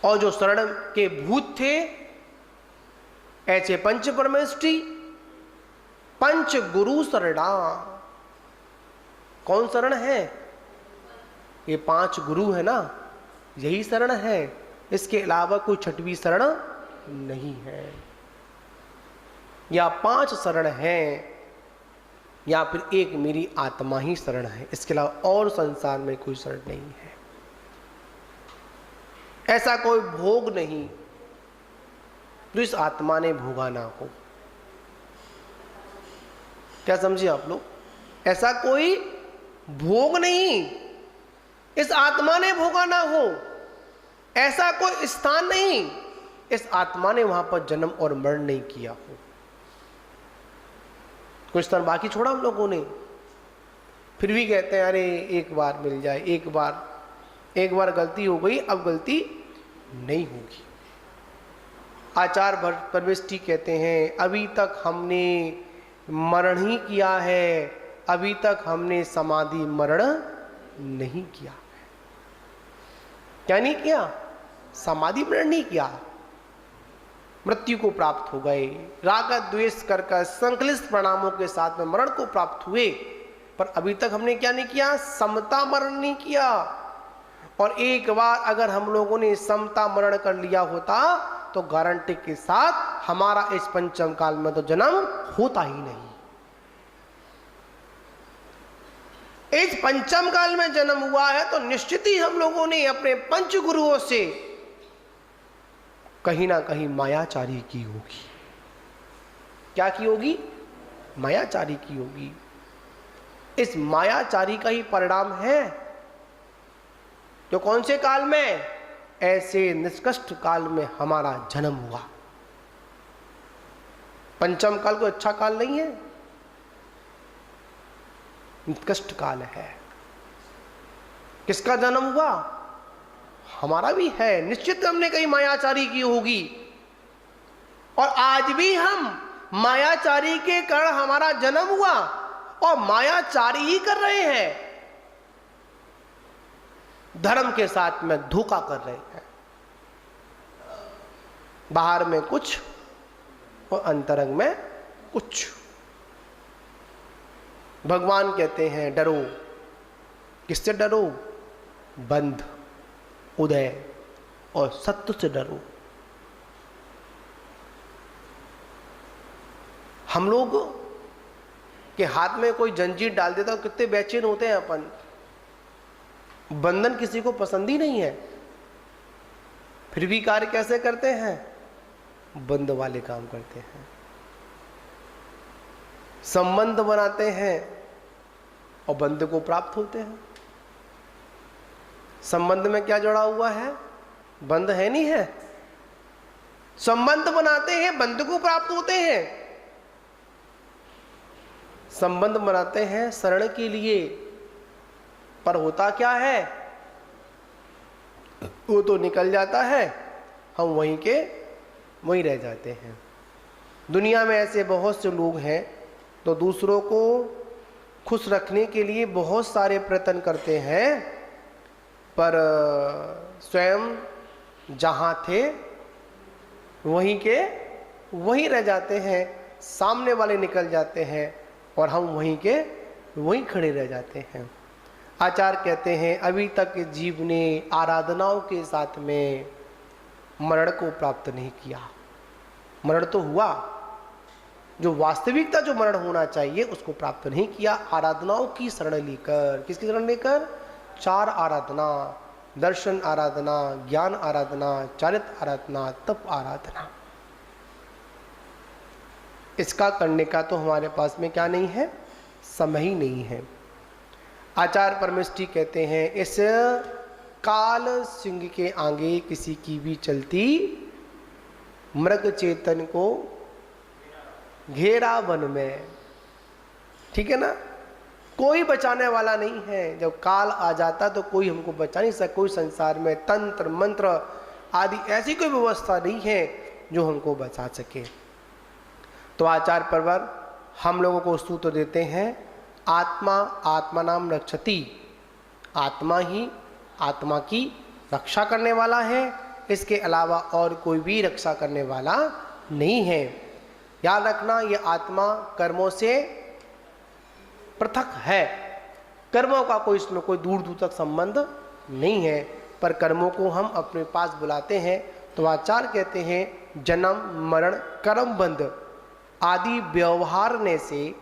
और जो शरण के भूत थे, ऐसे पंच परमेष्टि, पंच गुरु शरणा। कौन शरण है? ये 5 गुरु है ना, यही शरण है। इसके अलावा कोई 6वीं शरण नहीं है। या 5 शरण है, या फिर एक मेरी आत्मा ही शरण है। इसके अलावा और संसार में कोई शरण नहीं है। ऐसा कोई भोग नहीं जो इस आत्मा ने भोगा ना हो। क्या समझे आप लोग? ऐसा कोई भोग नहीं इस आत्मा ने भोगा ना हो। ऐसा कोई स्थान नहीं इस आत्मा ने वहां पर जन्म और मरण नहीं किया हो। कुछ स्थान बाकी छोड़ा हम लोगों ने, फिर भी कहते हैं अरे एक बार मिल जाए, एक बार गलती हो गई, अब गलती नहीं होगी। आचार्य परमेष्टि कहते हैं, अभी तक हमने मरण ही किया है, अभी तक हमने समाधि मरण नहीं किया। क्या नहीं किया? समाधि मरण नहीं किया। मृत्यु को प्राप्त हो गए, राग द्वेष कर संकलित परिणामों के साथ में मरण को प्राप्त हुए, पर अभी तक हमने क्या नहीं किया? समता मरण नहीं किया। और एक बार अगर हम लोगों ने समता मरण कर लिया होता तो गारंटी के साथ हमारा इस पंचम काल में तो जन्म होता ही नहीं। इस पंचम काल में जन्म हुआ है तो निश्चित ही हम लोगों ने अपने पंच गुरुओं से कहीं ना कहीं मायाचारी की होगी। क्या की होगी? मायाचारी की होगी। इस मायाचारी का ही परिणाम है जो कौन से काल में? ऐसे निष्कष्ट काल में हमारा जन्म हुआ। पंचम काल कोई अच्छा काल नहीं है, निष्कष्ट काल है। किसका जन्म हुआ? हमारा भी है। निश्चित हमने कहीं मायाचारी की होगी, और आज भी हम मायाचारी के कारण हमारा जन्म हुआ और मायाचारी ही कर रहे हैं। धर्म के साथ में धोखा कर रहे हैं। बाहर में कुछ और अंतरंग में कुछ। भगवान कहते हैं डरो। किससे डरो? बंध, उदय और सत्य से डरो। हम लोग के हाथ में कोई जंजीर डाल देता तो कितने बेचैन होते हैं अपन। बंधन किसी को पसंद ही नहीं है, फिर भी कार्य कैसे करते हैं? बंध वाले काम करते हैं, संबंध बनाते हैं और बंध को प्राप्त होते हैं। संबंध में क्या जुड़ा हुआ है? बंध है नहीं है। संबंध बनाते हैं, बंध को प्राप्त होते हैं। संबंध बनाते हैं शरण के लिए, पर होता क्या है? वो तो निकल जाता है, हम वहीं के वहीं रह जाते हैं। दुनिया में ऐसे बहुत से लोग हैं तो दूसरों को खुश रखने के लिए बहुत सारे प्रयत्न करते हैं, पर स्वयं जहाँ थे वहीं के वहीं रह जाते हैं। सामने वाले निकल जाते हैं और हम वहीं के वहीं खड़े रह जाते हैं। आचार्य कहते हैं, अभी तक जीव ने आराधनाओं के साथ में मरण को प्राप्त नहीं किया। मरण तो हुआ, जो वास्तविकता जो मरण होना चाहिए उसको प्राप्त नहीं किया। आराधनाओं की शरण लेकर, किसकी शरण लेकर? चार आराधना, दर्शन आराधना, ज्ञान आराधना, चारित्र आराधना, तप आराधना। इसका करने का तो हमारे पास में क्या नहीं है? समय ही नहीं है। आचार्य परमेष्ठी कहते हैं, इस काल सिंह के आगे किसी की भी चलती मृग चेतन को घेरा वन में। ठीक है ना? कोई बचाने वाला नहीं है। जब काल आ जाता तो कोई हमको बचा नहीं सकता। कोई संसार में तंत्र मंत्र आदि ऐसी कोई व्यवस्था नहीं है जो हमको बचा सके। तो आचार्य परवर हम लोगों को सूत्र देते हैं, आत्मा आत्मानाम रक्षति। आत्मा ही आत्मा की रक्षा करने वाला है, इसके अलावा और कोई भी रक्षा करने वाला नहीं है। याद रखना, ये आत्मा कर्मों से पृथक है। कर्मों का कोई इसमें कोई दूर दूर तक संबंध नहीं है, पर कर्मों को हम अपने पास बुलाते हैं। तो आचार्य कहते हैं, जन्म मरण कर्म बंध आदि व्यवहारने से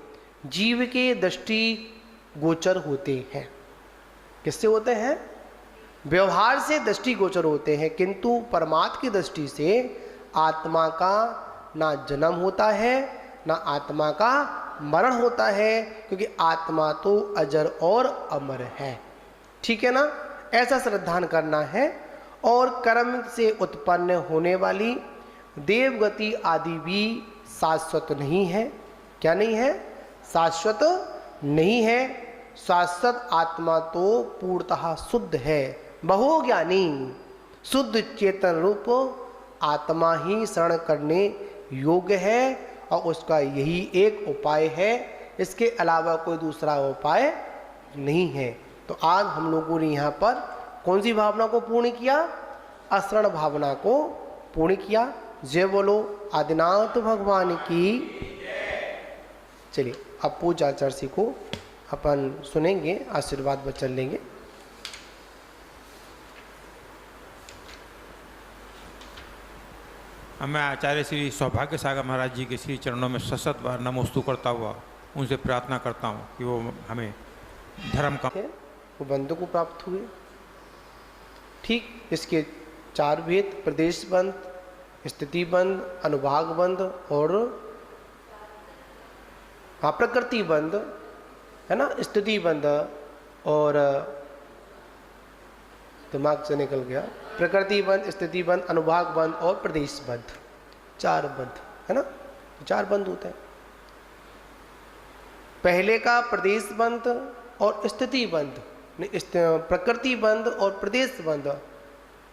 जीव के दृष्टि गोचर होते हैं। किससे होते हैं? व्यवहार से दृष्टि गोचर होते हैं, किंतु परमात्मा की दृष्टि से आत्मा का ना जन्म होता है ना आत्मा का मरण होता है, क्योंकि आत्मा तो अजर और अमर है। ठीक है ना? ऐसा श्रद्धान करना है। और कर्म से उत्पन्न होने वाली देवगति आदि भी शाश्वत नहीं है। क्या नहीं है? शाश्वत नहीं है। शाश्वत आत्मा तो पूर्णतः शुद्ध है, बहुज्ञानी शुद्ध चेतन रूप आत्मा ही शरण करने योग्य है, और उसका यही एक उपाय है। इसके अलावा कोई दूसरा उपाय नहीं है। तो आज हम लोगों ने यहाँ पर कौन सी भावना को पूर्ण किया? अशरण भावना को पूर्ण किया। जय बोलो आदिनाथ भगवान की। चलिए अब पूज्य आचार्य को अपन सुनेंगे, आशीर्वाद वचन लेंगे। मैं आचार्य श्री सौभाग्य सागर महाराज जी के श्री चरणों में सशत बार नमोस्तु करता हुआ उनसे प्रार्थना करता हूँ कि वो हमें धर्म का वो बंधु को प्राप्त हुए। ठीक इसके चार भेद, प्रदेश बंध, स्थिति बंध, अनुभाग बंध और प्रकृति बंध है ना। स्थिति बंध और दिमाग से निकल गया, प्रकृति बंध, स्थिति बंध, अनुभाग बंध और प्रदेश बंध, चार बंध है ना। चार बंध होते हैं। पहले का प्रदेश बंध और स्थिति बंध, प्रकृति बंध और प्रदेश बंध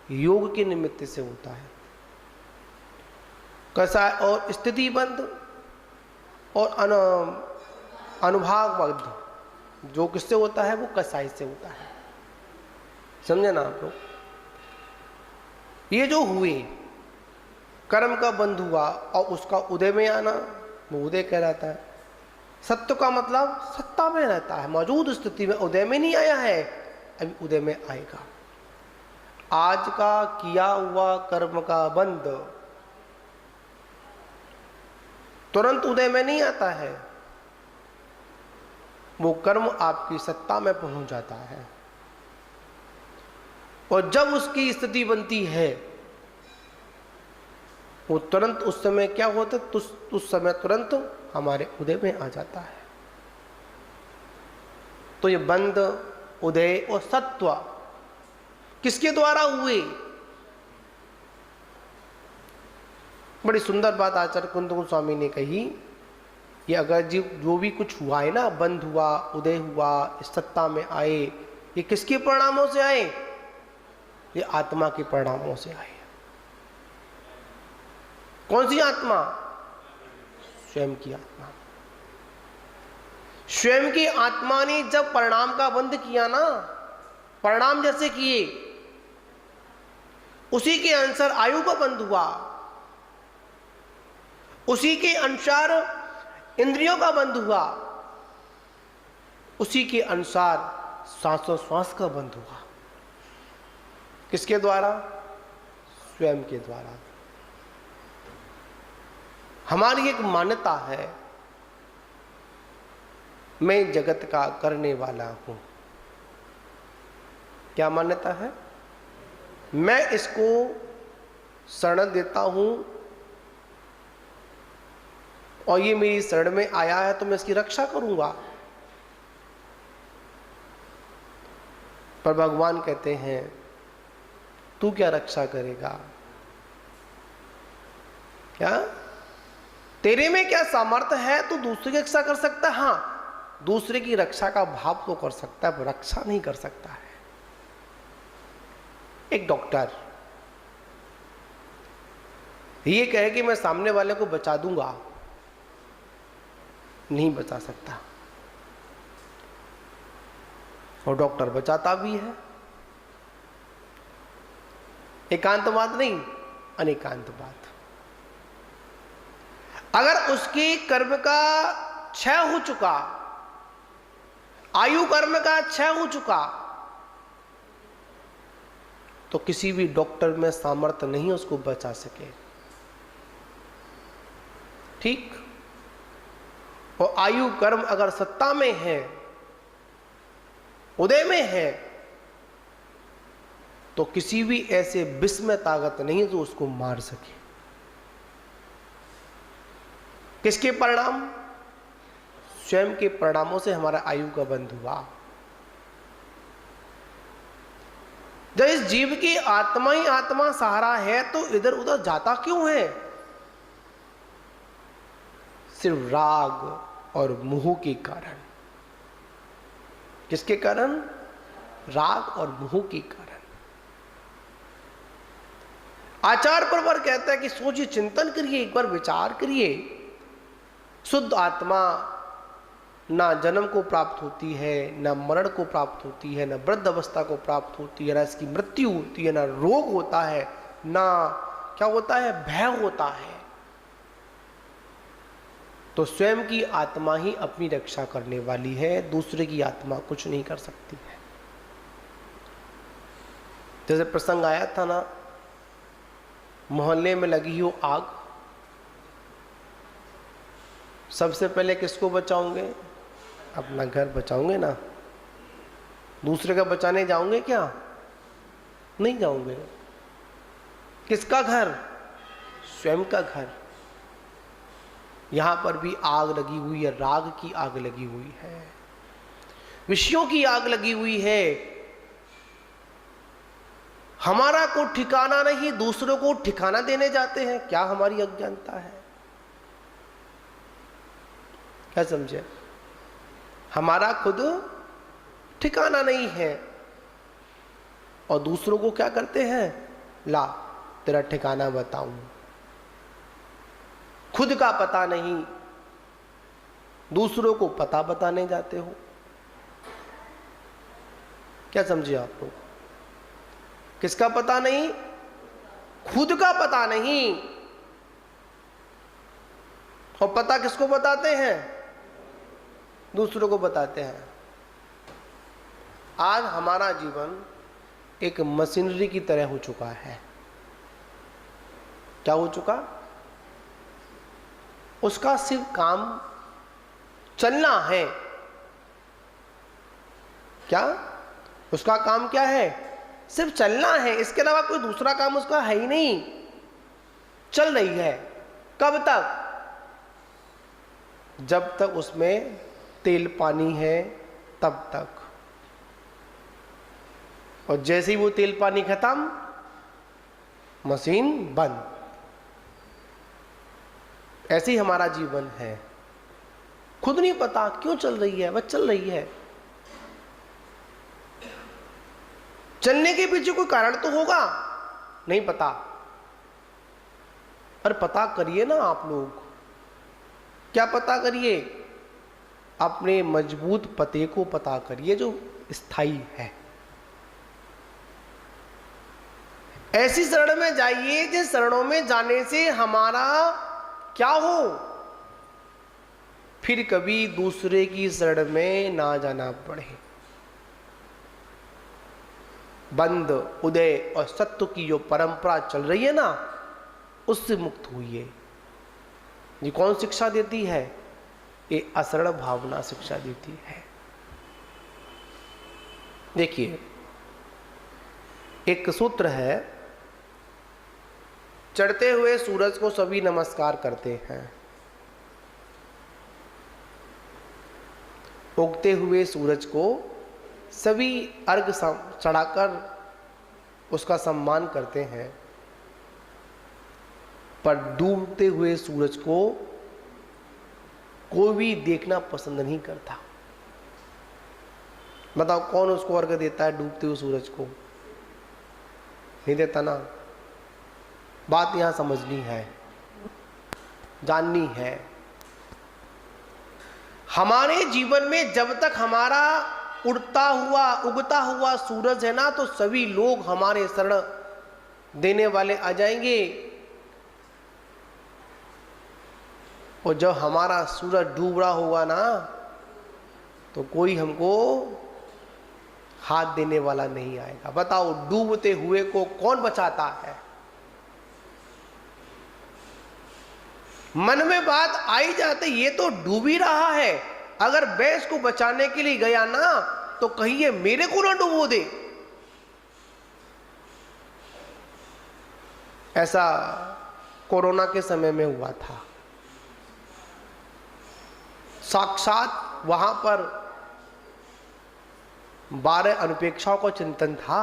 योग के निमित्त से होता है। कसा और स्थिति बंध और अनुभाग बंध जो किससे होता है? वो कसाई से होता है। समझे ना आप लोग? ये जो हुए कर्म का बंध हुआ और उसका उदय में आना, वो उदय कहलाता है। सत्य का मतलब सत्ता में रहता है, मौजूद स्थिति में, उदय में नहीं आया है, अभी उदय में आएगा। आज का किया हुआ कर्म का बंध तुरंत उदय में नहीं आता है, वो कर्म आपकी सत्ता में पहुंच जाता है। और जब उसकी स्थिति बनती है, वो तुरंत उस समय क्या होता है, उस समय तुरंत हमारे उदय में आ जाता है। तो ये बंध, उदय और सत्व किसके द्वारा हुए? बड़ी सुंदर बात आचार्य कुंद गोस्वामी ने कही, ये अगर जो भी कुछ हुआ है ना, बंध हुआ, उदय हुआ, इस सत्ता में आए, ये किसके परिणामों से आए? ये आत्मा के परिणामों से आए। कौन सी आत्मा? स्वयं की आत्मा। स्वयं की आत्मा ने जब परिणाम का बंध किया ना, परिणाम जैसे किए, उसी के अनुसार आयु का बंध हुआ, उसी के अनुसार इंद्रियों का बंध हुआ, उसी के अनुसार श्वासोश्वास का बंध हुआ। किसके द्वारा? स्वयं के द्वारा। हमारी एक मान्यता है, मैं जगत का करने वाला हूं। क्या मान्यता है? मैं इसको शरण देता हूं और ये मेरी शरण में आया है तो मैं इसकी रक्षा करूंगा। पर भगवान कहते हैं, तू क्या रक्षा करेगा? क्या तेरे में क्या सामर्थ्य है? तू दूसरे की रक्षा कर सकता है? हाँ, दूसरे की रक्षा का भाव तो कर सकता है, पर रक्षा नहीं कर सकता है। एक डॉक्टर ये कहे कि मैं सामने वाले को बचा दूंगा, नहीं बचा सकता। और डॉक्टर बचाता भी है। एकांतवाद नहीं, अनेकांतवाद। अगर उसके कर्म का क्षय हो चुका, आयु कर्म का क्षय हो चुका, तो किसी भी डॉक्टर में सामर्थ्य नहीं उसको बचा सके। ठीक? और आयु कर्म अगर सत्ता में है, उदय में है, तो किसी भी ऐसे विष में ताकत नहीं है जो उसको मार सके। किसके परिणाम? स्वयं के परिणामों से हमारा आयु का बंध हुआ। जब इस जीव की आत्मा ही आत्मा सहारा है, तो इधर उधर जाता क्यों है? सिर्फ राग और मोह के कारण। किसके कारण? राग और मोह के कारण। आचार्य परवर कहता है कि सोचिए, चिंतन करिए, एक बार विचार करिए। शुद्ध आत्मा ना जन्म को प्राप्त होती है, ना मरण को प्राप्त होती है, ना वृद्ध अवस्था को प्राप्त होती है, ना इसकी मृत्यु होती है, ना रोग होता है, ना क्या होता है, भय होता है। तो स्वयं की आत्मा ही अपनी रक्षा करने वाली है, दूसरे की आत्मा कुछ नहीं कर सकती है। जैसे प्रसंग आया था ना, मोहल्ले में लगी हो आग, सबसे पहले किसको बचाओगे? अपना घर बचाओगे ना, दूसरे का बचाने जाओगे क्या? नहीं जाओगे। किसका घर? स्वयं का घर। यहां पर भी आग लगी हुई है, राग की आग लगी हुई है, विषयों की आग लगी हुई है। हमारा को ठिकाना नहीं, दूसरों को ठिकाना देने जाते हैं। क्या हमारी अज्ञानता है? क्या समझे? हमारा खुद ठिकाना नहीं है और दूसरों को क्या करते हैं? ला तेरा ठिकाना बताऊं। खुद का पता नहीं, दूसरों को पता बताने जाते हो। क्या समझे आप लोग? किसका पता नहीं? खुद का पता नहीं। और पता किसको बताते हैं? दूसरों को बताते हैं। आज हमारा जीवन एक मशीनरी की तरह हो चुका है। क्या हो चुका? उसका सिर्फ काम चलना है। क्या उसका काम क्या है? सिर्फ चलना है, इसके अलावा कोई दूसरा काम उसका है ही नहीं। चल रही है कब तक? जब तक उसमें तेल पानी है तब तक, और जैसे ही वो तेल पानी खत्म, मशीन बंद। ऐसे ही हमारा जीवन है, खुद नहीं पता क्यों चल रही है, बस चल रही है। चलने के पीछे कोई कारण तो होगा, नहीं पता। पर पता करिए ना आप लोग, क्या पता करिए? अपने मजबूत पते को पता करिए जो स्थायी है। ऐसी शरण में जाइए जिस शरणों में जाने से हमारा क्या हो, फिर कभी दूसरे की शरण में ना जाना पड़े। बंद, उदय और सत्य की जो परंपरा चल रही है ना, उससे मुक्त हुई। ये कौन शिक्षा देती है? ये अशरण भावना शिक्षा देती है। देखिए, एक सूत्र है, चढ़ते हुए सूरज को सभी नमस्कार करते हैं, उगते हुए सूरज को सभी अर्घ चढ़ाकर उसका सम्मान करते हैं, पर डूबते हुए सूरज को कोई भी देखना पसंद नहीं करता। बताओ कौन उसको अर्घ देता है? डूबते हुए सूरज को नहीं देता ना। बात यहां समझनी है, जाननी है। हमारे जीवन में जब तक हमारा उगता हुआ सूरज है ना, तो सभी लोग हमारे शरण देने वाले आ जाएंगे। और जब हमारा सूरज डूब रहा होगा ना, तो कोई हमको हाथ देने वाला नहीं आएगा। बताओ, डूबते हुए को कौन बचाता है? मन में बात आई जाती, ये तो डूब ही रहा है, अगर मैं इसको बचाने के लिए गया ना, तो कहीं ये मेरे को ना डुबो दे। ऐसा कोरोना के समय में हुआ था। साक्षात वहां पर 12 अनुपेक्षाओं का चिंतन था,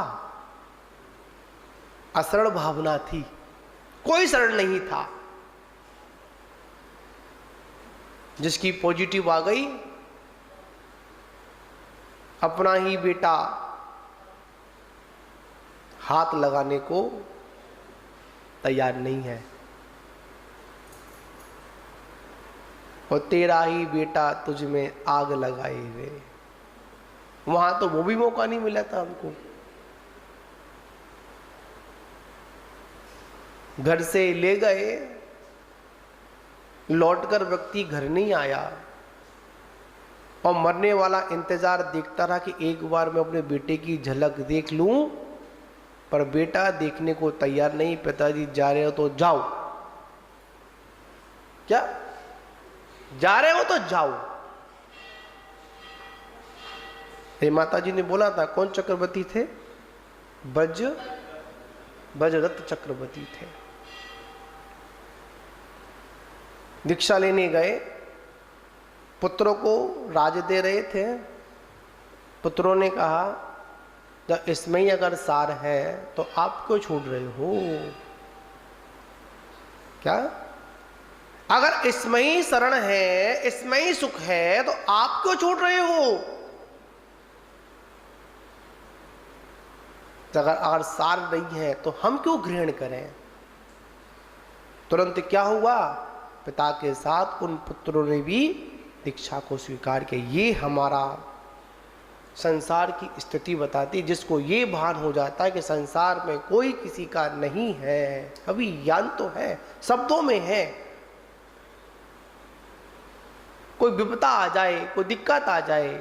अशरण भावना थी, कोई शरण नहीं था। जिसकी पॉजिटिव आ गई, अपना ही बेटा हाथ लगाने को तैयार नहीं है, और तेरा ही बेटा तुझ में आग लगाए हुए। वहां तो वो भी मौका नहीं मिला था हमको। घर से ले गए, लौटकर व्यक्ति घर नहीं आया, और मरने वाला इंतजार देखता रहा कि एक बार मैं अपने बेटे की झलक देख लूं, पर बेटा देखने को तैयार नहीं। पिताजी जा रहे हो तो जाओ। क्या जा रहे हो तो जाओ। हे माता जी ने बोला था, कौन चक्रवर्ती थे? ब्रजरथ चक्रवर्ती थे। दीक्षा लेने गए, पुत्रों को राज दे रहे थे। पुत्रों ने कहा, जब इसमें ही अगर सार है तो आप क्यों छोड़ रहे हो? क्या? अगर इसमें ही शरण है, इसमें ही सुख है, तो आप क्यों छोड़ रहे हो? अगर सार नहीं है तो हम क्यों ग्रहण करें? तुरंत क्या हुआ? पिता के साथ उन पुत्रों ने भी दीक्षा को स्वीकार किया। ये हमारा संसार की स्थिति बताती, जिसको ये भान हो जाता है कि संसार में कोई किसी का नहीं है। अभी ज्ञान तो है, शब्दों में है। कोई विपदा आ जाए, कोई दिक्कत आ जाए,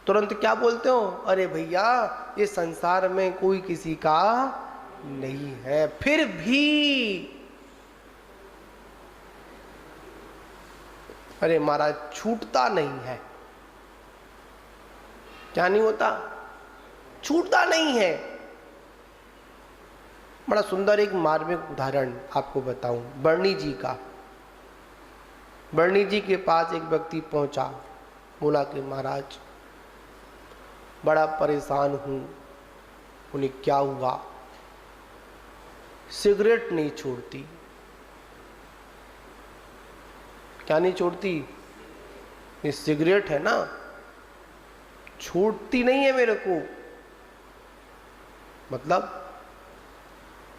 तुरंत क्या बोलते हो? अरे भैया, ये संसार में कोई किसी का नहीं है। फिर भी अरे महाराज छूटता नहीं है। क्या नहीं होता? छूटता नहीं है। बड़ा सुंदर एक मार्मिक उदाहरण आपको बताऊं, बर्नी जी का। बर्नी जी के पास एक व्यक्ति पहुंचा, बोला कि महाराज बड़ा परेशान हूं। उन्हें क्या हुआ? सिगरेट नहीं छोड़ती। क्या नहीं छोड़ती? ये सिगरेट है ना, छूटती नहीं है मेरे को। मतलब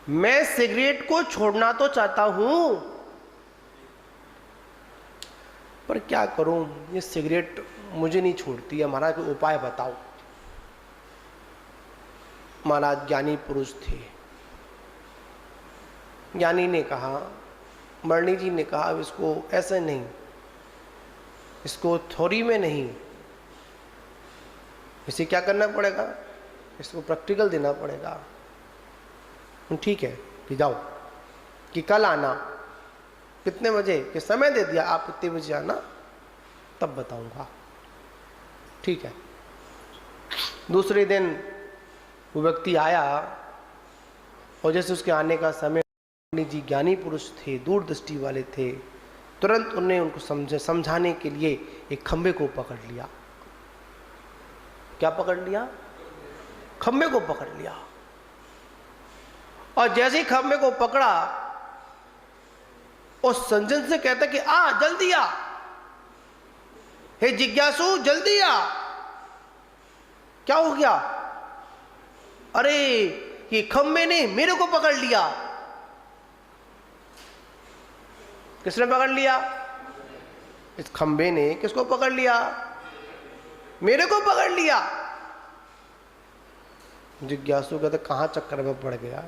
मैं सिगरेट को छोड़ना तो चाहता हूं, पर क्या करूं, ये सिगरेट मुझे नहीं छोड़ती है। महाराज कोई उपाय बताओ। महाराज ज्ञानी पुरुष थे। ज्ञानी ने कहा, बर्नी जी ने कहा, इसको ऐसे नहीं, इसको थ्योरी में नहीं, इसे क्या करना पड़ेगा, इसको प्रैक्टिकल देना पड़ेगा। ठीक है कि जाओ, कि कल आना। कितने बजे? कि समय दे दिया, आप कितने बजे आना तब बताऊंगा। ठीक है। दूसरे दिन वो व्यक्ति आया और जैसे उसके आने का समय, जी ज्ञानी पुरुष थे, दूरदृष्टि वाले थे, तुरंत उन्हें उनको समझाने के लिए एक खंबे को पकड़ लिया। क्या पकड़ लिया? खंबे को पकड़ लिया। और जैसे ही खंबे को पकड़ा, उस संजन से कहता कि आ जल्दी आ, हे जिज्ञासु जल्दी आ। क्या हो गया? अरे ये खंबे ने मेरे को पकड़ लिया। किसने पकड़ लिया? इस खंबे ने किसको पकड़ लिया? मेरे को पकड़ लिया। जिज्ञासु कहते कहां चक्कर में पड़ गया?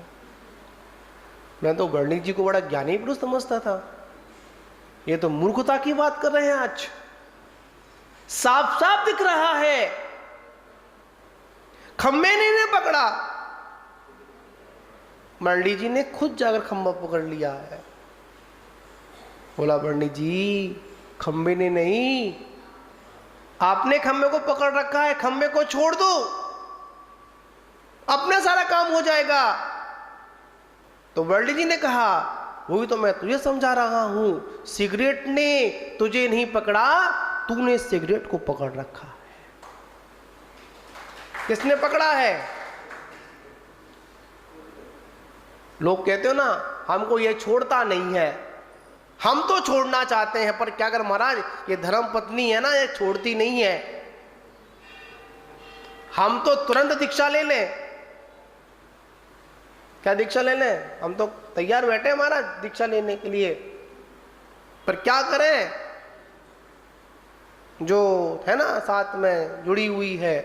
मैं तो बर्नी जी को बड़ा ज्ञानी पुरुष समझता था, ये तो मूर्खता की बात कर रहे हैं। आज साफ साफ दिख रहा है, खंबे ने पकड़ा, बर्नी जी ने खुद जाकर खंबा पकड़ लिया है। बोला बर्नी जी, खंबे ने नहीं, आपने खंबे को पकड़ रखा है, खंबे को छोड़ दो, अपना सारा काम हो जाएगा। तो बर्नी जी ने कहा, वही तो मैं तुझे समझा रहा हूं, सिगरेट ने तुझे नहीं पकड़ा, तूने सिगरेट को पकड़ रखा है। किसने पकड़ा है? लोग कहते हो ना, हमको ये छोड़ता नहीं है। हम तो छोड़ना चाहते हैं, पर क्या कर महाराज, ये धर्म पत्नी है ना, ये छोड़ती नहीं है। हम तो तुरंत दीक्षा ले लें। क्या दीक्षा ले लें? हम तो तैयार बैठे हैं महाराज दीक्षा लेने के लिए, पर क्या करें, जो है ना साथ में जुड़ी हुई है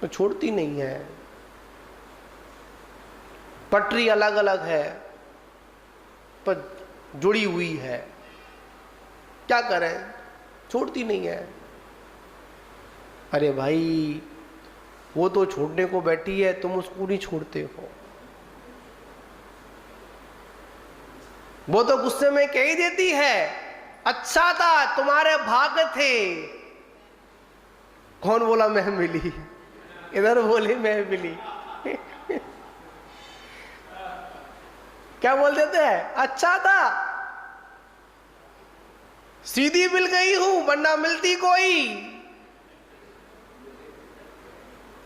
तो छोड़ती नहीं है। पटरी अलग अलग है पर जुड़ी हुई है, क्या करें, छोड़ती नहीं है। अरे भाई, वो तो छोड़ने को बैठी है, तुम उसको नहीं छोड़ते हो। वो तो गुस्से में कह ही देती है, अच्छा था तुम्हारे भाग्य थे। कौन बोला मैं मिली? इधर बोले मैं मिली। क्या बोल देते हैं? अच्छा था, सीधी मिल गई हूं वरना मिलती कोई।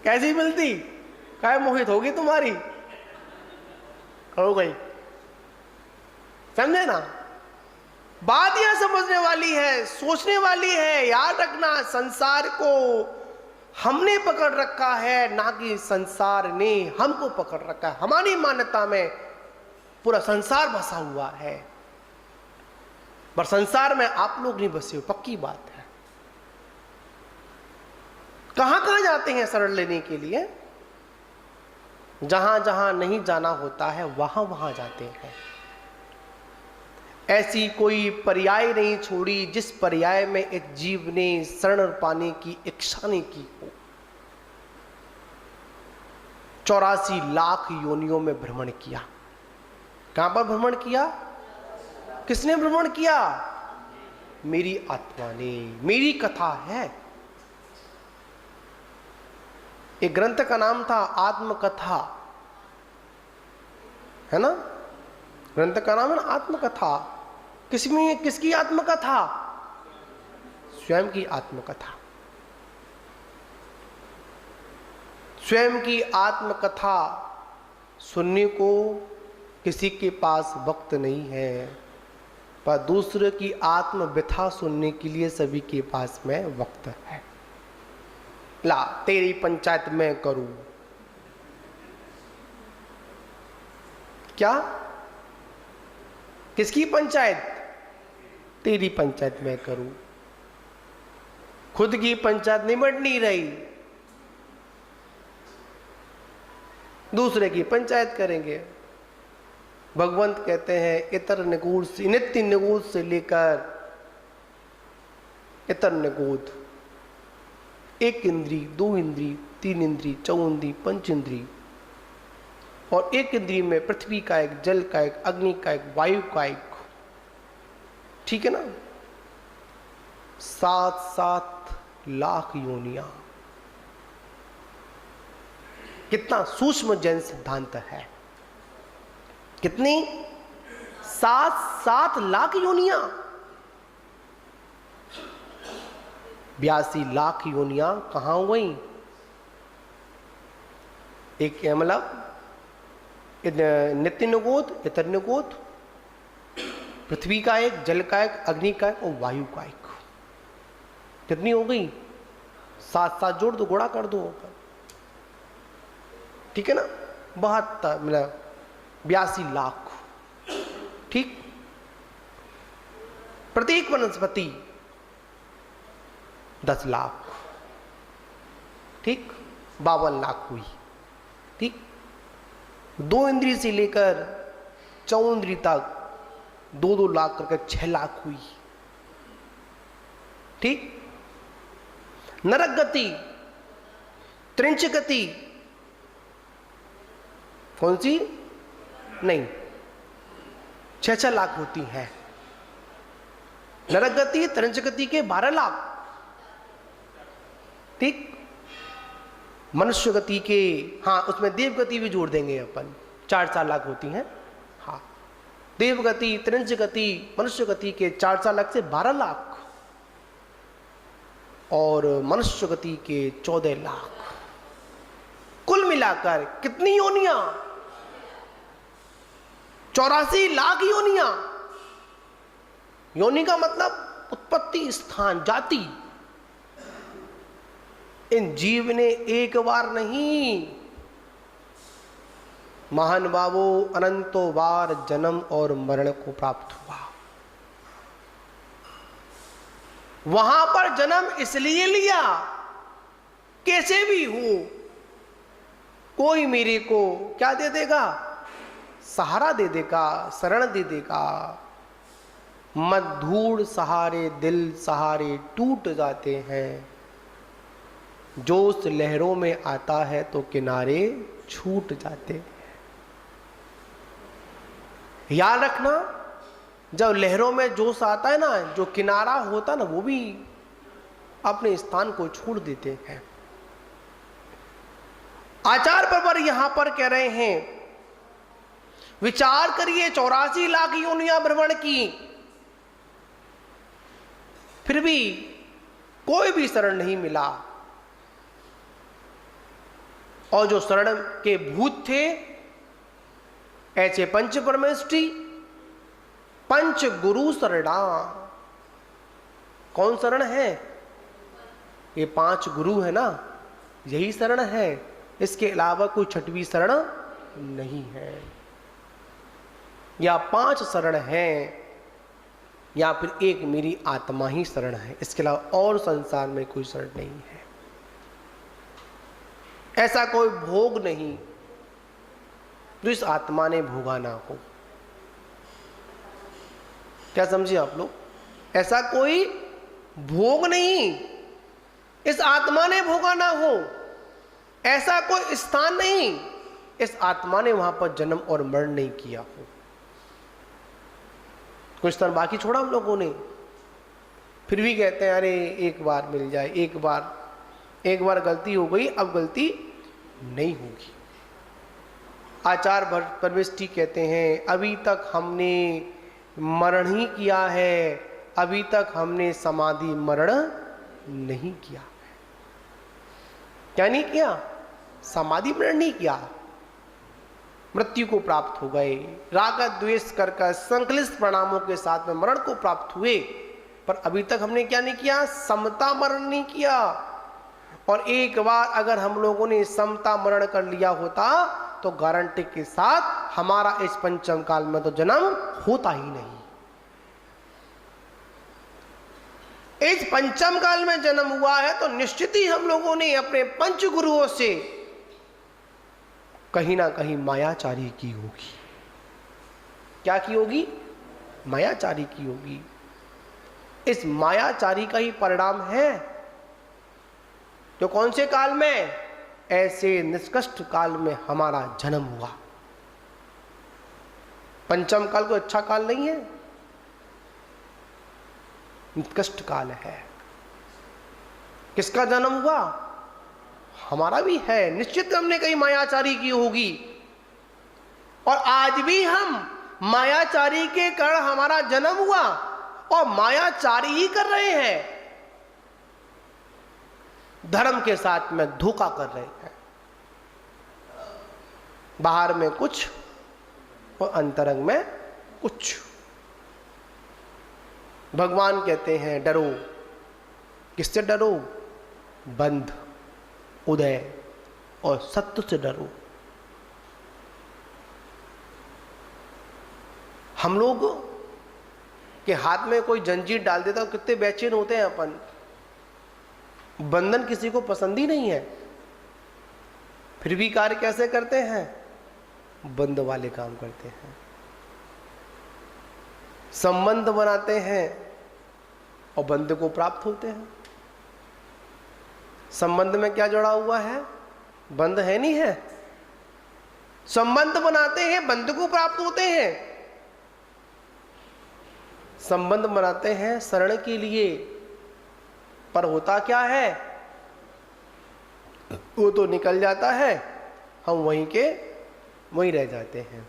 कैसी मिलती? काय मोहित होगी तुम्हारी, हो गई। समझे ना? बात यह समझने वाली है, सोचने वाली है। याद रखना, संसार को हमने पकड़ रखा है, ना कि संसार ने हमको पकड़ रखा है। हमारी मान्यता में पूरा संसार बसा हुआ है, पर संसार में आप लोग नहीं बसे हो, पक्की बात है। कहां कहां जाते हैं शरण लेने के लिए? जहां जहां नहीं जाना होता है वहां वहां जाते हैं। ऐसी कोई पर्याय नहीं छोड़ी जिस पर्याय में एक जीव ने शरण पाने की इच्छा नहीं की हो। 84 लाख योनियों में भ्रमण किया। कहां पर भ्रमण किया? किसने भ्रमण किया? मेरी आत्मा ने। मेरी कथा है। एक ग्रंथ का नाम था आत्मकथा, है ना? ग्रंथ का नाम है ना आत्मकथा। किसकी आत्मकथा? स्वयं की आत्मकथा। स्वयं की आत्मकथा सुनने को किसी के पास वक्त नहीं है, पर दूसरे की आत्मव्यथा सुनने के लिए सभी के पास में वक्त है। ला तेरी पंचायत मैं करूं। क्या? किसकी पंचायत? तेरी पंचायत मैं करूं। खुद की पंचायत निबट नहीं रही, दूसरे की पंचायत करेंगे। भगवंत कहते हैं इतर निगूढ़ से, नित्य निगूढ़ से लेकर इतर निगूढ़, एक इंद्री, दो इंद्री, तीन इंद्री, चौंद्री, पंच इंद्री, और एक इंद्री में पृथ्वी का एक, जल का एक, अग्नि का एक, वायु का एक, ठीक है ना? 7-7 लाख योनियां। कितना सूक्ष्म जैन सिद्धांत है। कितनी? 7-7 लाख योनियां। 82 लाख योनियां कहां हो गई? एक मतलब नित्य निगोद, इतर निगोद, पृथ्वी का एक, जल का एक, अग्नि का एक और वायु का एक। कितनी हो गई? 7-7 जोड़ दो, गुणा कर दो, ठीक है ना? 72 मतलब 82 लाख। ठीक। प्रत्येक वनस्पति 10 लाख, ठीक, 52 लाख हुई। ठीक। 2 इंद्रिय से लेकर 4 इंद्रिय तक 2-2 लाख करके 6 लाख हुई। ठीक। नरक गति, त्रिंच गति, कौन सी? नहीं, 6-6 लाख होती है। नरक गति, त्रिंच गति के 12 लाख। ठीक। मनुष्य गति के, हाँ उसमें देव गति भी जोड़ देंगे अपन, 4-4 लाख होती हैं। हाँ, देव गति, त्रिंच गति, मनुष्य गति के 4-4 लाख से 12 लाख, और मनुष्य गति के 14 लाख। कुल मिलाकर कितनी योनियां? 84 लाख योनियां। योनि का मतलब उत्पत्ति स्थान, जाति। इन जीव ने एक बार नहीं, महानुभावों अनंतों बार जन्म और मरण को प्राप्त हुआ। वहां पर जन्म इसलिए लिया, कैसे भी हो कोई मेरे को क्या दे देगा? सहारा दे देगा, शरण दे देगा। मधुर सहारे दिल सहारे टूट जाते हैं, जोश लहरों में आता है तो किनारे छूट जाते हैं। याद रखना, जब लहरों में जोश आता है ना, जो किनारा होता है ना, वो भी अपने स्थान को छोड़ देते हैं। आचार्य परवर यहां पर कह रहे हैं, विचार करिए 84 लाख योनियां भ्रमण की, फिर भी कोई भी शरण नहीं मिला। और जो शरण के भूत थे, ऐसे पंच परमेष्टि, पंच गुरु शरणा। कौन शरण है? ये 5 गुरु है ना, यही शरण है। इसके अलावा कोई छठवीं शरण नहीं है। या 5 शरण है, या फिर एक मेरी आत्मा ही शरण है। इसके अलावा और संसार में कोई शरण नहीं है। ऐसा कोई भोग नहीं जो इस आत्मा ने भोगा ना हो। क्या समझे आप लोग? ऐसा कोई भोग नहीं इस आत्मा ने भोगा ना हो। ऐसा कोई स्थान नहीं इस आत्मा ने वहां पर जन्म और मरण नहीं किया हो। कुछ स्थान बाकी छोड़ा हम लोगों ने, फिर भी कहते हैं अरे एक बार मिल जाए, एक बार गलती हो गई, अब गलती नहीं होगी। आचार्य परमेष्ठी कहते हैं अभी तक हमने मरण ही किया है, अभी तक हमने समाधि मरण नहीं किया। क्या नहीं किया? समाधि मरण नहीं किया। मृत्यु को प्राप्त हो गए, राग द्वेष कर संकलित परिणामों के साथ में मरण को प्राप्त हुए, पर अभी तक हमने क्या नहीं किया? समता मरण नहीं किया। और एक बार अगर हम लोगों ने समता मरण कर लिया होता तो गारंटी के साथ हमारा इस पंचम काल में तो जन्म होता ही नहीं। इस पंचम काल में जन्म हुआ है तो निश्चित ही हम लोगों ने अपने पंच गुरुओं से कहीं ना कहीं मायाचारी की होगी। क्या की होगी? मायाचारी की होगी। इस मायाचारी का ही परिणाम है जो कौन से काल में? ऐसे निष्कष्ट काल में हमारा जन्म हुआ। पंचम काल कोई अच्छा काल नहीं है, निष्कष्ट काल है। किसका जन्म हुआ? हमारा भी है। निश्चित हमने कहीं मायाचारी की होगी, और आज भी हम मायाचारी के कारण हमारा जन्म हुआ और मायाचारी ही कर रहे हैं। धर्म के साथ में धोखा कर रहे हैं। बाहर में कुछ और अंतरंग में कुछ। भगवान कहते हैं डरो। किससे डरो? बंध, उदय और सत्य से डरो। हम लोग के हाथ में कोई जंजीर डाल देता तो कितने बेचैन होते हैं अपन। बंधन किसी को पसंद ही नहीं है, फिर भी कार्य कैसे करते हैं? बंध वाले काम करते हैं। संबंध बनाते हैं और बंध को प्राप्त होते हैं। संबंध में क्या जुड़ा हुआ है? बंध है नहीं है। संबंध बनाते हैं, बंध को प्राप्त होते हैं। संबंध बनाते हैं शरण के लिए, पर होता क्या है? वो तो निकल जाता है, हम वहीं के वहीं रह जाते हैं।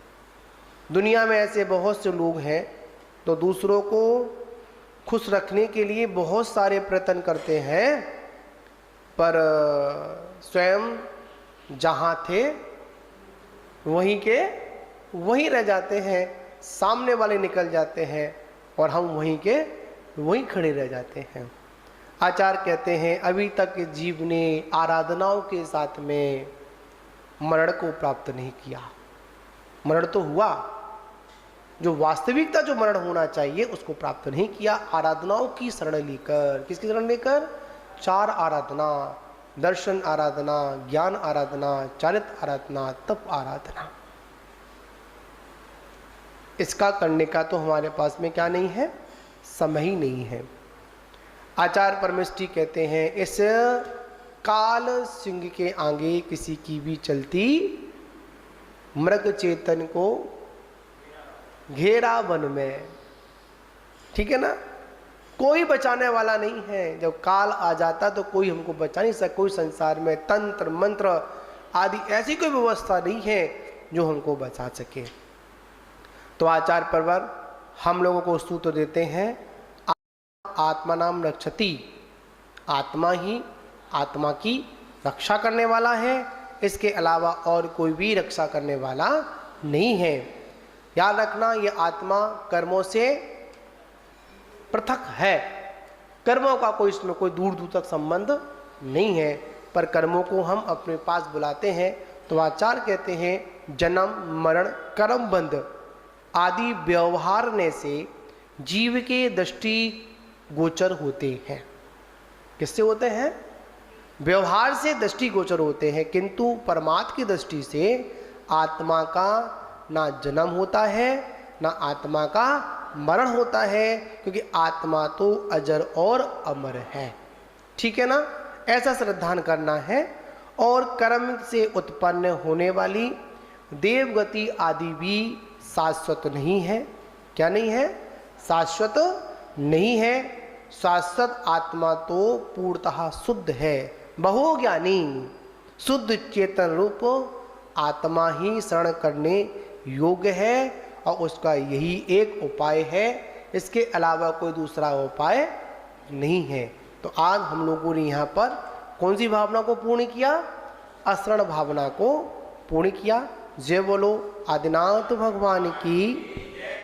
दुनिया में ऐसे बहुत से लोग हैं तो दूसरों को खुश रखने के लिए बहुत सारे प्रयत्न करते हैं, पर स्वयं जहाँ थे वहीं के वहीं रह जाते हैं। सामने वाले निकल जाते हैं और हम वहीं के वहीं खड़े रह जाते हैं। आचार्य कहते हैं अभी तक जीव ने आराधनाओं के साथ में मरण को प्राप्त नहीं किया। मरण तो हुआ, जो वास्तविकता जो मरण होना चाहिए उसको प्राप्त नहीं किया। आराधनाओं की शरण लेकर, किसकी शरण लेकर? चार आराधना, दर्शन आराधना, ज्ञान आराधना, चारित्र आराधना, तप आराधना। इसका करने का तो हमारे पास में क्या नहीं है? समय ही नहीं है। आचार्य परमेष्ठी कहते हैं इस काल सिंह के आगे किसी की भी चलती मृग चेतन को घेरा वन में। ठीक है ना? कोई बचाने वाला नहीं है। जब काल आ जाता तो कोई हमको बचा नहीं सकता। कोई संसार में तंत्र मंत्र आदि ऐसी कोई व्यवस्था नहीं है जो हमको बचा सके। तो आचार्य परवर हम लोगों को सूत्र देते हैं आत्मा नाम रक्षति। आत्मा ही आत्मा की रक्षा करने वाला है, इसके अलावा और कोई भी रक्षा करने वाला नहीं है। याद रखना ये आत्मा कर्मों से पृथक है। कर्मों का कोई इसमें कोई दूर दूर तक संबंध नहीं है, पर कर्मों को हम अपने पास बुलाते हैं। तो आचार्य कहते हैं जन्म मरण कर्म बंध आदि व्यवहारने से जीव के दृष्टि गोचर होते हैं। किससे होते हैं? व्यवहार से दृष्टि गोचर होते हैं, किंतु परमात्मा की दृष्टि से आत्मा का ना जन्म होता है ना आत्मा का मरण होता है, क्योंकि आत्मा तो अजर और अमर है। ठीक है ना? ऐसा श्रद्धान करना है। और कर्म से उत्पन्न होने वाली देवगति आदि भी शाश्वत नहीं है। क्या नहीं है? शाश्वत नहीं है। शाश्वत आत्मा तो पूर्णतः शुद्ध है। बहु ज्ञानी शुद्ध चेतन रूप आत्मा ही शरण करने योग्य है और उसका यही एक उपाय है, इसके अलावा कोई दूसरा उपाय नहीं है। तो आज हम लोगों ने यहाँ पर कौन सी भावना को पूर्ण किया? अशरण भावना को पूर्ण किया। जय बोलो आदिनाथ भगवान की।